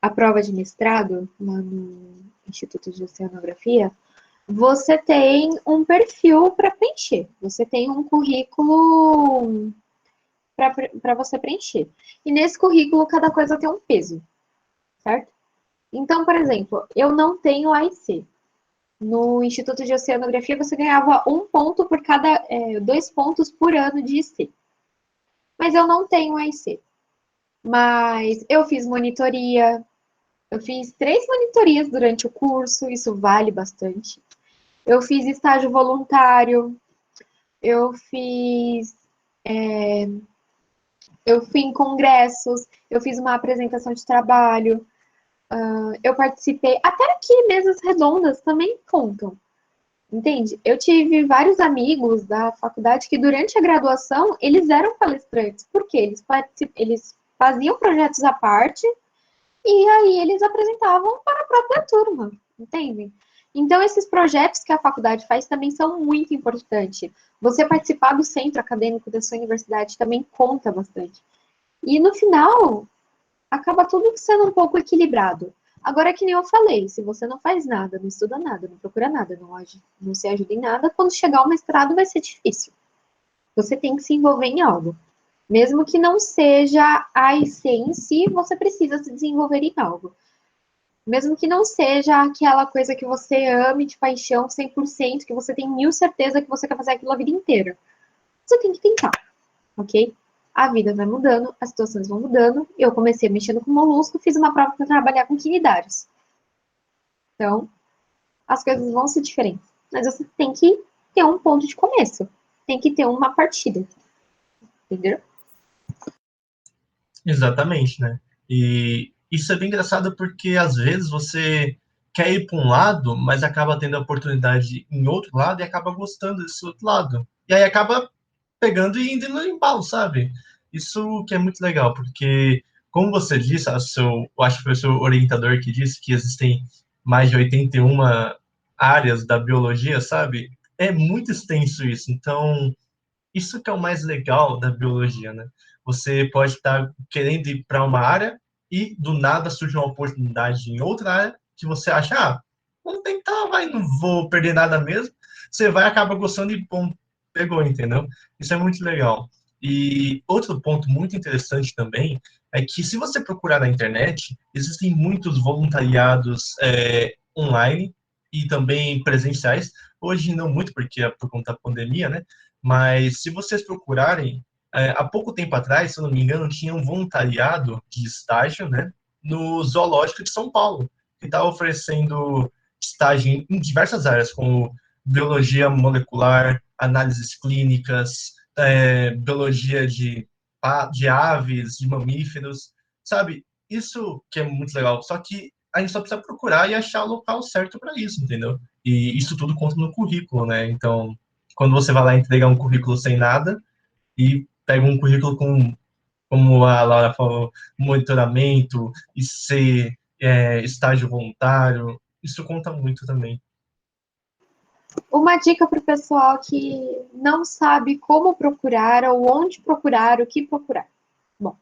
C: a prova de mestrado lá no Instituto de Oceanografia, você tem um perfil para preencher, você tem um currículo para você preencher. E nesse currículo, cada coisa tem um peso, certo? Então, por exemplo, eu não tenho AIC. No Instituto de Oceanografia, você ganhava 1 ponto por cada, 2 pontos por ano de IC. Mas eu não tenho AIC. Mas eu fiz monitoria, eu fiz 3 monitorias durante o curso, isso vale bastante. Eu fiz estágio voluntário, eu fiz. Eu fui em congressos, eu fiz uma apresentação de trabalho, eu participei. Até aqui, mesas redondas também contam. Entende? Eu tive vários amigos da faculdade que durante a graduação eles eram palestrantes, porque eles faziam projetos à parte e aí eles apresentavam para a própria turma, entende? Então esses projetos que a faculdade faz também são muito importantes. Você participar do centro acadêmico da sua universidade também conta bastante. E no final, acaba tudo sendo um pouco equilibrado. Agora, que nem eu falei, se você não faz nada, não estuda nada, não procura nada, não se ajuda em nada, quando chegar ao mestrado vai ser difícil. Você tem que se envolver em algo. Mesmo que não seja a IC em si, você precisa se desenvolver em algo. Mesmo que não seja aquela coisa que você ame de paixão 100%, que você tem 1000 certeza que você quer fazer aquilo a vida inteira. Você tem que tentar, ok? A vida vai mudando, as situações vão mudando. Eu comecei mexendo com molusco, fiz uma prova para trabalhar com quinidários. Então, as coisas vão ser diferentes. Mas você tem que ter um ponto de começo. Tem que ter uma partida. Entendeu?
D: Exatamente, né? E isso é bem engraçado porque às vezes você quer ir para um lado, mas acaba tendo a oportunidade em outro lado e acaba gostando desse outro lado. E aí acaba pegando e indo no embalo, sabe? Isso que é muito legal, porque, como você disse, eu acho que foi o seu orientador que disse que existem mais de 81 áreas da biologia, sabe? É muito extenso isso. Então, isso que é o mais legal da biologia, né? Você pode estar querendo ir para uma área e do nada surge uma oportunidade em outra área que você acha, vamos tentar, vai, não vou perder nada mesmo. Você vai, acaba gostando e, bom, pegou, entendeu? Isso é muito legal. E outro ponto muito interessante também é que se você procurar na internet, existem muitos voluntariados online e também presenciais. Hoje não muito, porque é por conta da pandemia, né? Mas se vocês procurarem, há pouco tempo atrás, se eu não me engano, tinha um voluntariado de estágio, né, no Zoológico de São Paulo, que estava oferecendo estágio em diversas áreas, como biologia molecular, análises clínicas, biologia de aves, de mamíferos, sabe? Isso que é muito legal. Só que a gente só precisa procurar e achar o local certo para isso, entendeu? E isso tudo conta no currículo, né? Então, quando você vai lá entregar um currículo sem nada e pega um currículo com, como a Laura falou, monitoramento e ser estágio voluntário, isso conta muito também.
C: Uma dica para o pessoal que não sabe como procurar ou onde procurar, o que procurar. Bom,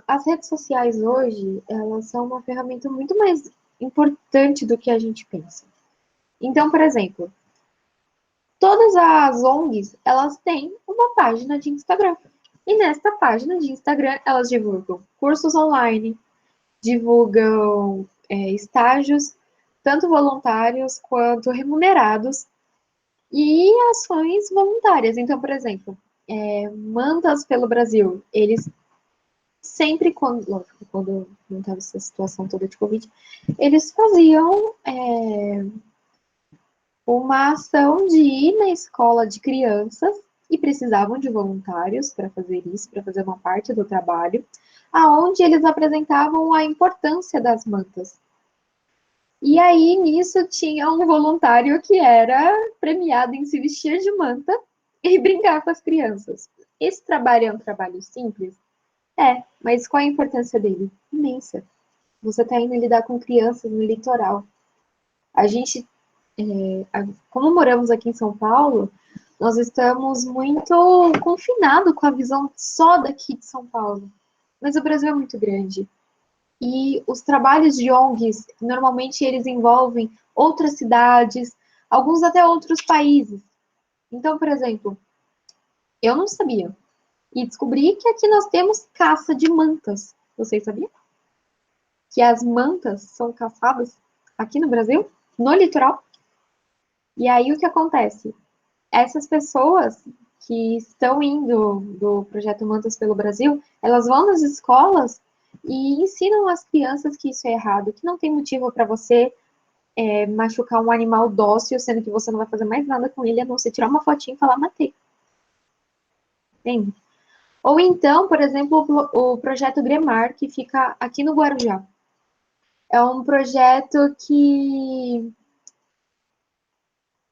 C: as redes sociais hoje, elas são uma ferramenta muito mais importante do que a gente pensa. Então, por exemplo, todas as ONGs, elas têm uma página de Instagram. E nesta página de Instagram, elas divulgam cursos online, divulgam estágios, tanto voluntários quanto remunerados, e ações voluntárias. Então, por exemplo, Mantas pelo Brasil, eles sempre quando, lógico, quando não estava essa situação toda de Covid, eles faziam uma ação de ir na escola de crianças e precisavam de voluntários para fazer isso, para fazer uma parte do trabalho, aonde eles apresentavam a importância das mantas. E aí, nisso, tinha um voluntário que era premiado em se vestir de manta e brincar com as crianças. Esse trabalho é um trabalho simples? É, mas qual a importância dele? Imensa. Você está indo lidar com crianças no litoral. A gente, como moramos aqui em São Paulo, nós estamos muito confinados com a visão só daqui de São Paulo. Mas o Brasil é muito grande. E os trabalhos de ONGs, normalmente eles envolvem outras cidades, alguns até outros países. Então, por exemplo, eu não sabia. E descobri que aqui nós temos caça de mantas. Vocês sabiam? Que as mantas são caçadas aqui no Brasil, no litoral. E aí o que acontece? Essas pessoas que estão indo do projeto Mantas pelo Brasil, elas vão nas escolas e ensinam as crianças que isso é errado, que não tem motivo para você machucar um animal dócil, sendo que você não vai fazer mais nada com ele, a não ser tirar uma fotinha e falar matei. Entende? Ou então, por exemplo, o projeto Gremar, que fica aqui no Guarujá. É um projeto que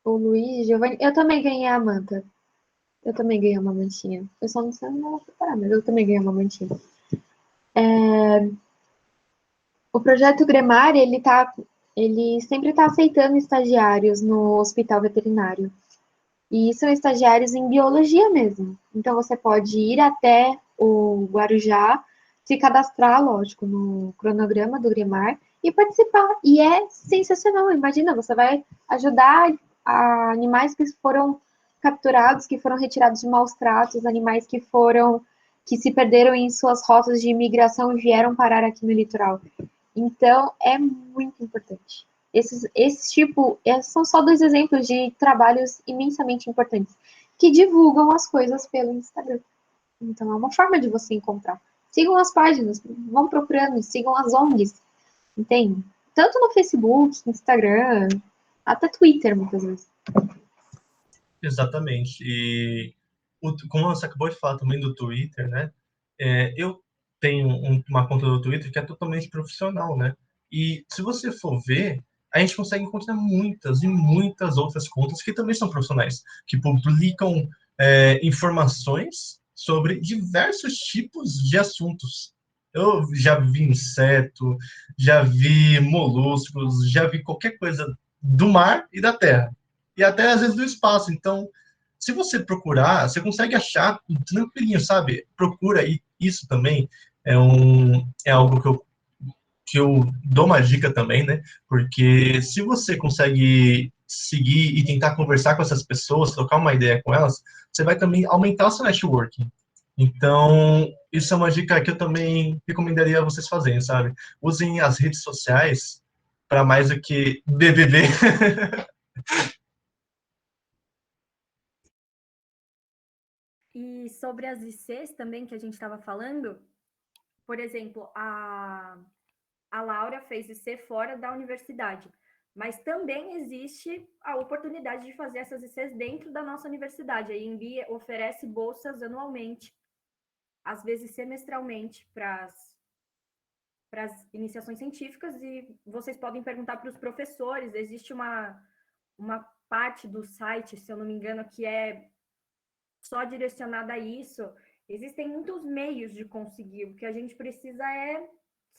C: o Luiz, Giovanni, eu também ganhei a manta. Eu também ganhei uma mantinha. Eu só não sei onde ela foi parar, mas eu também ganhei uma mantinha. O projeto Gremar, ele sempre está aceitando estagiários no hospital veterinário. E são estagiários em biologia mesmo. Então você pode ir até o Guarujá, se cadastrar, lógico, no cronograma do Gremar e participar. E é sensacional. Imagina, você vai ajudar a animais que foram capturados, que foram retirados de maus tratos, animais que se perderam em suas rotas de imigração e vieram parar aqui no litoral. Então, é muito importante. Esses são só 2 exemplos de trabalhos imensamente importantes que divulgam as coisas pelo Instagram. Então, é uma forma de você encontrar. Sigam as páginas, vão procurando, sigam as ONGs, entende? Tanto no Facebook, Instagram, até Twitter, muitas vezes.
D: Exatamente. E como você acabou de falar também do Twitter, né? Eu tenho uma conta do Twitter que é totalmente profissional, né? E se você for ver, a gente consegue encontrar muitas e muitas outras contas que também são profissionais, que publicam informações sobre diversos tipos de assuntos. Eu já vi inseto, já vi moluscos, já vi qualquer coisa do mar e da terra e até às vezes do espaço. Então, se você procurar, você consegue achar tranquilinho, sabe? Procura aí, isso também é algo que eu dou uma dica também, né? Porque se você consegue seguir e tentar conversar com essas pessoas, trocar uma ideia com elas, você vai também aumentar o seu networking. Então, isso é uma dica que eu também recomendaria vocês fazerem, sabe? Usem as redes sociais para mais do que BBB.
A: E sobre as ICs também que a gente estava falando, por exemplo, a Laura fez IC fora da universidade, mas também existe a oportunidade de fazer essas ICs dentro da nossa universidade. A IMB oferece bolsas anualmente, às vezes semestralmente, para as iniciações científicas, e vocês podem perguntar para os professores. Existe uma parte do site, se eu não me engano, que é só direcionada a isso. Existem muitos meios de conseguir. O que a gente precisa é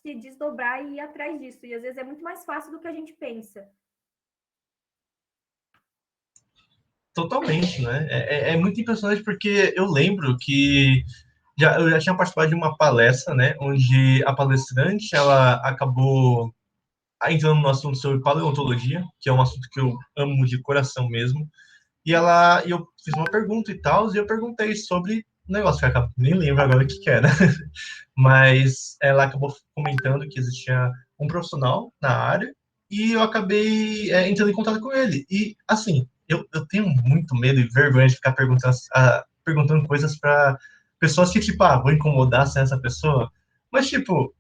A: se desdobrar e ir atrás disso. E às vezes é muito mais fácil do que a gente pensa.
D: Totalmente, né? É muito impressionante porque eu lembro que eu já tinha participado de uma palestra, né? Onde a palestrante, ela acabou entrando no assunto sobre paleontologia, que é um assunto que eu amo de coração mesmo. E eu fiz uma pergunta e tal, e eu perguntei sobre um negócio que eu nem lembro agora o que era. Mas ela acabou comentando que existia um profissional na área e eu acabei entrando em contato com ele. E, assim, eu tenho muito medo e vergonha de ficar perguntando coisas para pessoas que, tipo, vou incomodar sem essa pessoa. Mas, tipo,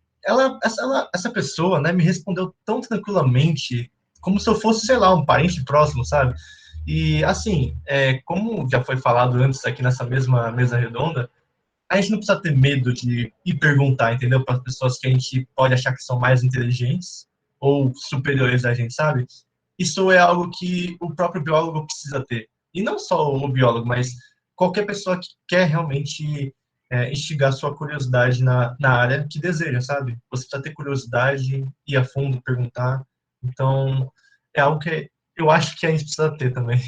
D: essa pessoa, né, me respondeu tão tranquilamente, como se eu fosse, sei lá, um parente próximo, sabe? E, assim, como já foi falado antes aqui nessa mesma mesa redonda, a gente não precisa ter medo de ir perguntar, entendeu? Para as pessoas que a gente pode achar que são mais inteligentes ou superiores a gente, sabe? Isso é algo que o próprio biólogo precisa ter. E não só o biólogo, mas qualquer pessoa que quer realmente instigar sua curiosidade na área que deseja, sabe? Você precisa ter curiosidade, ir a fundo, perguntar. Então, é algo que eu acho que a gente precisa ter também.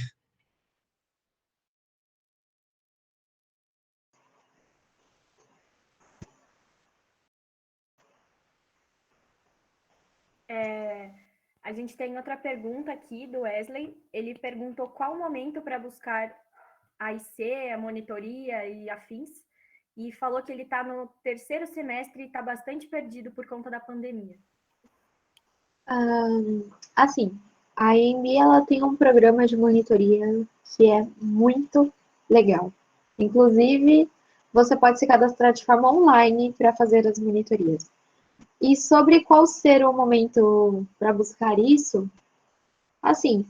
A: A gente tem outra pergunta aqui do Wesley. Ele perguntou qual o momento para buscar a IC, a monitoria e afins, e falou que ele está no terceiro semestre e está bastante perdido por conta da pandemia.
C: Assim, a AMB ela tem um programa de monitoria que é muito legal. Inclusive, você pode se cadastrar de forma online para fazer as monitorias. E sobre qual ser o momento para buscar isso, assim,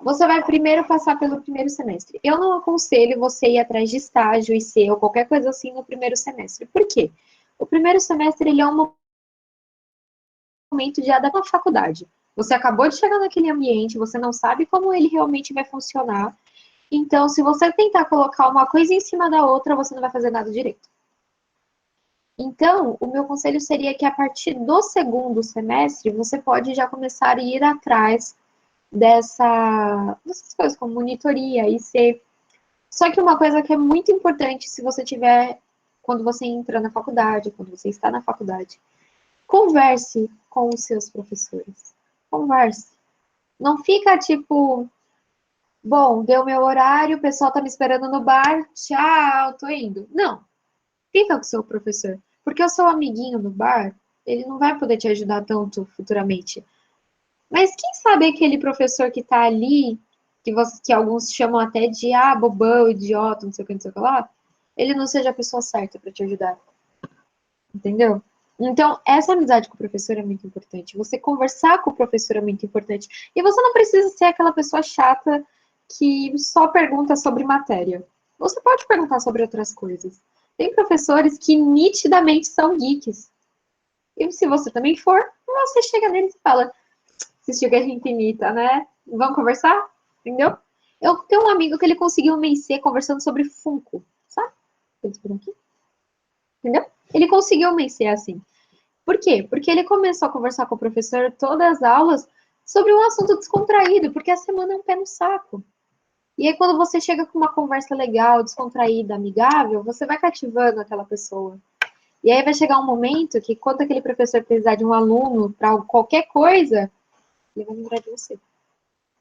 C: você vai primeiro passar pelo primeiro semestre. Eu não aconselho você ir atrás de estágio, IC ou qualquer coisa assim no primeiro semestre. Por quê? O primeiro semestre ele é um momento de adaptação à faculdade. Você acabou de chegar naquele ambiente, você não sabe como ele realmente vai funcionar. Então, se você tentar colocar uma coisa em cima da outra, você não vai fazer nada direito. Então, o meu conselho seria que a partir do segundo semestre, você pode já começar a ir atrás dessas coisas, como monitoria, IC. Só que uma coisa que é muito importante se você tiver, quando você entra na faculdade, quando você está na faculdade, converse com os seus professores. Converse. Não fica tipo, bom, deu meu horário, o pessoal tá me esperando no bar, tchau, tô indo. Não. Fica com o seu professor. Porque o seu amiguinho no bar, ele não vai poder te ajudar tanto futuramente. Mas quem sabe aquele professor que tá ali, que alguns chamam até de bobão, idiota, não sei o que, não sei o que lá, ele não seja a pessoa certa para te ajudar. Entendeu? Então, essa amizade com o professor é muito importante. Você conversar com o professor é muito importante. E você não precisa ser aquela pessoa chata que só pergunta sobre matéria. Você pode perguntar sobre outras coisas. Tem professores que nitidamente são geeks. E se você também for, você chega neles e fala: assistiu Guerra Infinita, né? Vamos conversar? Entendeu? Eu tenho um amigo que ele conseguiu um IC conversando sobre Funko, sabe? Eles por aqui. Entendeu? Ele conseguiu um IC assim. Por quê? Porque ele começou a conversar com o professor todas as aulas sobre um assunto descontraído, porque a semana é um pé no saco. E aí, quando você chega com uma conversa legal, descontraída, amigável, você vai cativando aquela pessoa. E aí vai chegar um momento que, quando aquele professor precisar de um aluno para qualquer coisa, ele vai lembrar de você.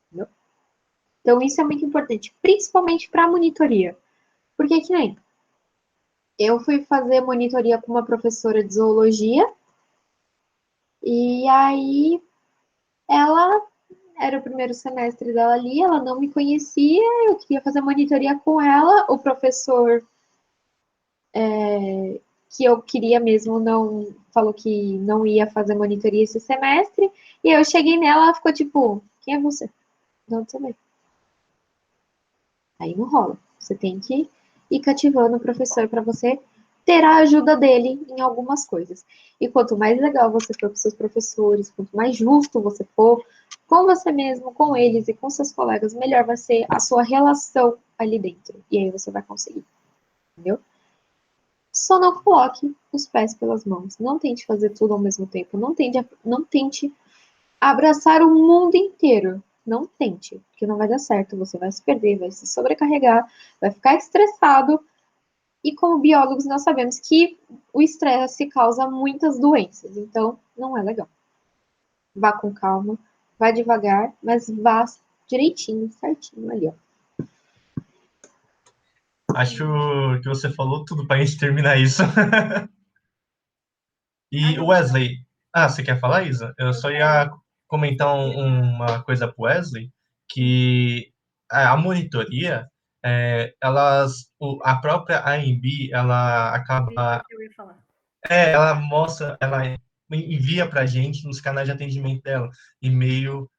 C: Entendeu? Então, isso é muito importante, principalmente para a monitoria. Porque, que nem eu fui fazer monitoria com uma professora de zoologia, e aí ela era o primeiro semestre dela ali, ela não me conhecia, eu queria fazer monitoria com ela, o professor que eu queria mesmo não falou que não ia fazer monitoria esse semestre, e eu cheguei nela, ela ficou tipo, quem é você? De onde você veio? Aí não rola. Você tem que ir cativando o professor para você ter a ajuda dele em algumas coisas. E quanto mais legal você for com seus professores, quanto mais justo você for com você mesmo, com eles e com seus colegas, melhor vai ser a sua relação ali dentro. E aí você vai conseguir, entendeu? Só não coloque os pés pelas mãos. Não tente fazer tudo ao mesmo tempo. Não tente abraçar o mundo inteiro. Não tente, porque não vai dar certo. Você vai se perder, vai se sobrecarregar, vai ficar estressado. E como biólogos, nós sabemos que o estresse causa muitas doenças. Então, não é legal. Vá com calma, vá devagar, mas vá direitinho, certinho ali, ó.
D: Acho que você falou tudo para a gente terminar isso.
A: Ah,
D: E
A: não,
D: Wesley, você quer falar, Isa? Eu
A: eu
D: só
A: quero.
D: ia comentar uma coisa para Wesley, que a monitoria, a própria AMB, ela
A: Isso
D: acaba
A: que eu ia falar.
D: Ela mostra, ela envia pra gente nos canais de atendimento dela, e-mail,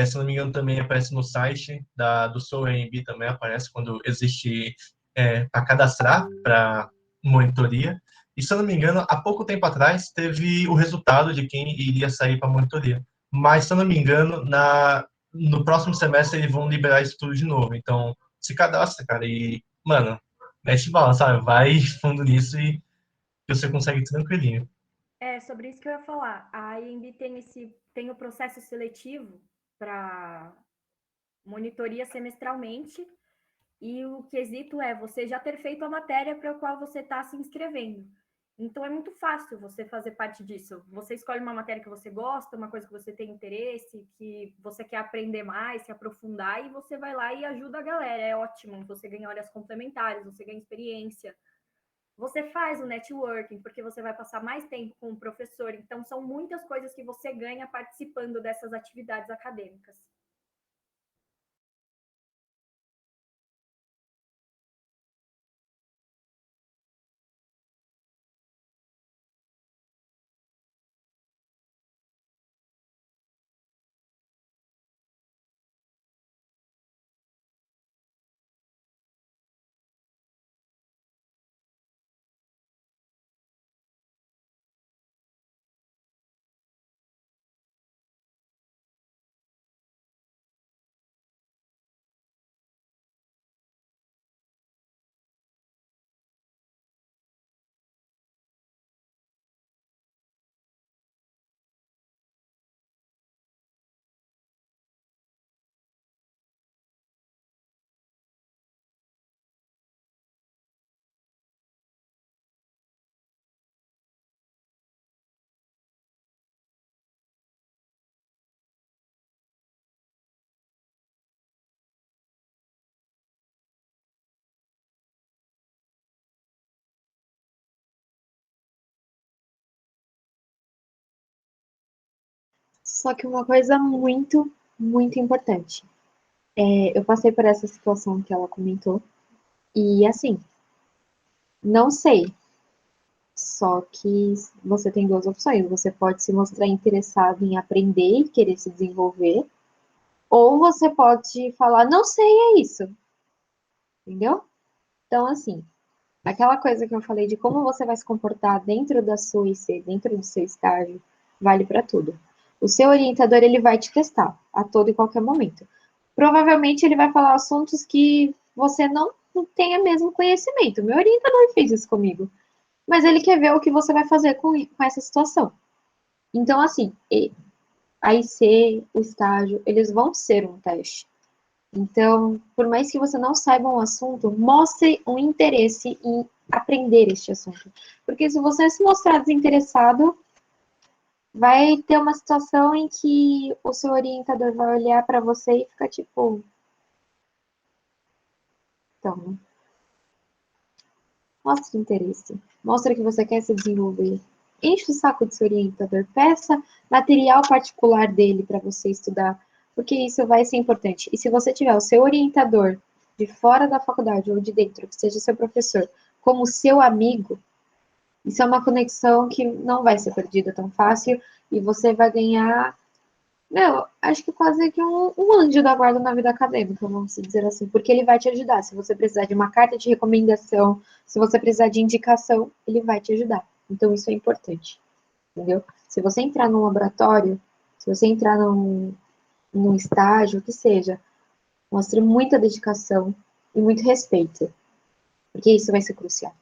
D: se não me engano também aparece no site do SouAMB, também aparece quando existe para cadastrar para monitoria. E se eu não me engano, há pouco tempo atrás teve o resultado de quem iria sair para monitoria. Mas se eu não me engano, no próximo semestre eles vão liberar isso tudo de novo. Então, se cadastra, cara, e, mano, mete bala, sabe? Vai fundo nisso e você consegue tranquilinho.
A: É sobre isso que eu ia falar. A IMB tem o processo seletivo para monitoria semestralmente, e o quesito é você já ter feito a matéria para a qual você está se inscrevendo. Então é muito fácil você fazer parte disso. Você escolhe uma matéria que você gosta, uma coisa que você tem interesse, que você quer aprender mais, se aprofundar, e você vai lá e ajuda a galera. É ótimo. Você ganha horas complementares, você ganha experiência. Você faz o networking, porque você vai passar mais tempo com o professor. Então, são muitas coisas que você ganha participando dessas atividades acadêmicas.
C: Só que uma coisa muito, muito importante. Eu passei por essa situação que ela comentou. E assim, não sei. Só que você tem duas opções. Você pode se mostrar interessado em aprender e querer se desenvolver. Ou você pode falar, não sei, é isso. Entendeu? Então, assim, aquela coisa que eu falei de como você vai se comportar dentro da sua IC, dentro do seu estágio, vale para tudo. O seu orientador, ele vai te testar a todo e qualquer momento. Provavelmente ele vai falar assuntos que você não tenha mesmo conhecimento. Meu orientador fez isso comigo. Mas ele quer ver o que você vai fazer com essa situação. Então, assim, a IC, o estágio, eles vão ser um teste. Então, por mais que você não saiba um assunto, mostre um interesse em aprender este assunto. Porque se você se mostrar desinteressado, vai ter uma situação em que o seu orientador vai olhar para você e ficar tipo, então, né? Mostre interesse. Mostre que você quer se desenvolver. Enche o saco do seu orientador. Peça material particular dele para você estudar, porque isso vai ser importante. E se você tiver o seu orientador de fora da faculdade ou de dentro, que seja seu professor, como seu amigo, isso é uma conexão que não vai ser perdida tão fácil e você vai ganhar, meu, acho que quase que um anjo da guarda na vida acadêmica, vamos dizer assim, porque ele vai te ajudar. Se você precisar de uma carta de recomendação, se você precisar de indicação, ele vai te ajudar. Então, isso é importante, entendeu? Se você entrar num laboratório, se você entrar num estágio, o que seja, mostre muita dedicação e muito respeito, porque isso vai ser crucial.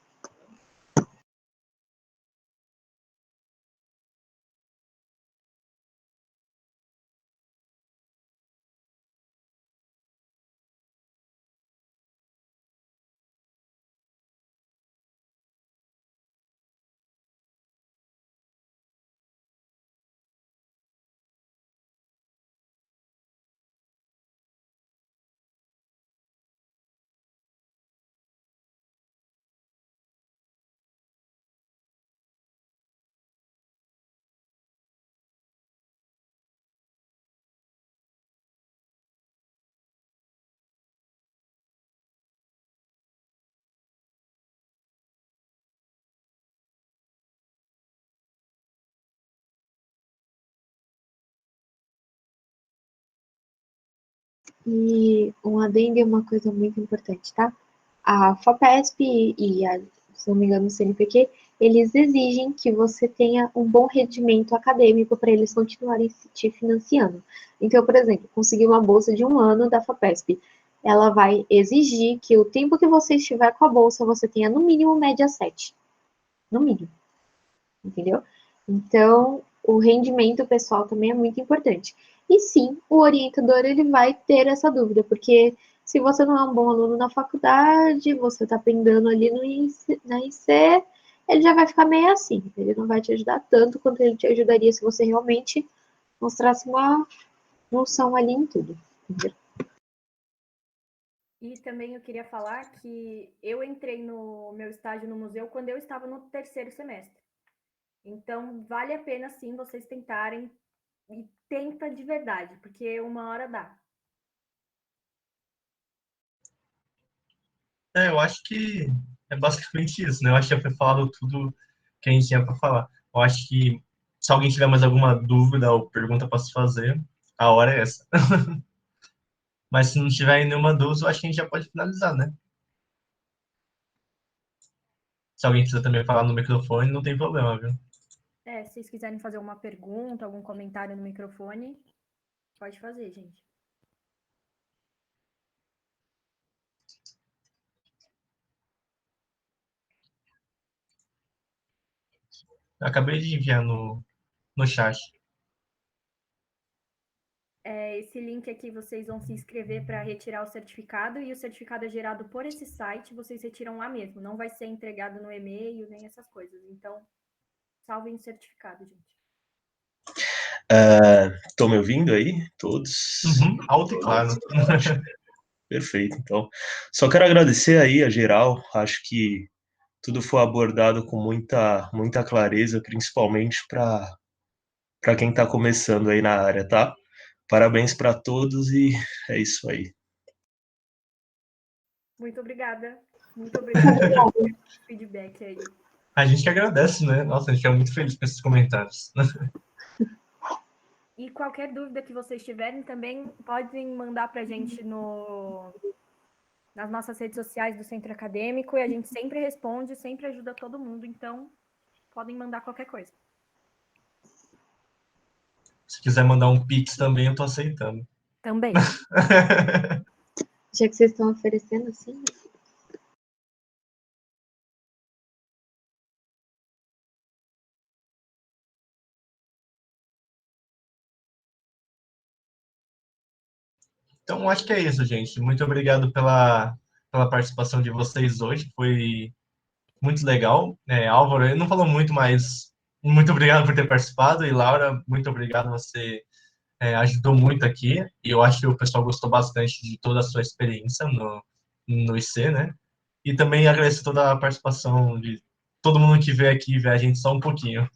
C: E um adendo é uma coisa muito importante, tá? A FAPESP se não me engano, o CNPq, eles exigem que você tenha um bom rendimento acadêmico para eles continuarem te financiando. Então, por exemplo, conseguir uma bolsa de 1 ano da FAPESP, ela vai exigir que o tempo que você estiver com a bolsa, você tenha no mínimo média 7. No mínimo. Entendeu? Então, o rendimento pessoal também é muito importante. E sim, o orientador ele vai ter essa dúvida, porque se você não é um bom aluno na faculdade, você está pendando ali no IC, na IC, ele já vai ficar meio assim. Ele não vai te ajudar tanto quanto ele te ajudaria se você realmente mostrasse uma noção ali em tudo. Entendeu?
A: E também eu queria falar que eu entrei no meu estágio no museu quando eu estava no 3º semestre. Então, vale a pena, sim, vocês tentarem e tenta de verdade, porque uma hora dá.
D: Eu acho que é basicamente isso, né? Eu acho que já foi falado tudo que a gente tinha para falar. Eu acho que se alguém tiver mais alguma dúvida ou pergunta para se fazer, a hora é essa. Mas se não tiver nenhuma dúvida, eu acho que a gente já pode finalizar, né? Se alguém quiser também falar no microfone, não tem problema, viu?
A: Se vocês quiserem fazer uma pergunta, algum comentário no microfone, pode fazer, gente.
D: Eu acabei de enviar no chat.
A: Esse link aqui vocês vão se inscrever para retirar o certificado e o certificado é gerado por esse site, vocês retiram lá mesmo, não vai ser entregado no e-mail nem essas coisas. Então, salvem o certificado, gente.
E: Estão me ouvindo aí? Todos?
D: Alto e claro.
E: Perfeito, então. Só quero agradecer aí a geral, acho que tudo foi abordado com muita clareza, principalmente para quem está começando aí na área, tá? Parabéns para todos e é isso aí.
A: Muito obrigada. Muito obrigada pelo feedback aí.
D: A gente que agradece, né? Nossa, a gente é muito feliz com esses comentários.
A: E qualquer dúvida que vocês tiverem também podem mandar para a gente nas nossas redes sociais do Centro Acadêmico e a gente sempre responde, sempre ajuda todo mundo, então podem mandar qualquer coisa.
D: Se quiser mandar um pix também, eu tô aceitando.
A: Também.
C: Já que vocês estão oferecendo assim,
D: Então, acho que é isso, gente. Muito obrigado pela participação de vocês hoje. Foi muito legal. Álvaro, ele não falou muito, mas muito obrigado por ter participado. E Laura, muito obrigado. Você ajudou muito aqui. E eu acho que o pessoal gostou bastante de toda a sua experiência no IC, né? E também agradeço toda a participação de todo mundo que veio aqui ver a gente só um pouquinho.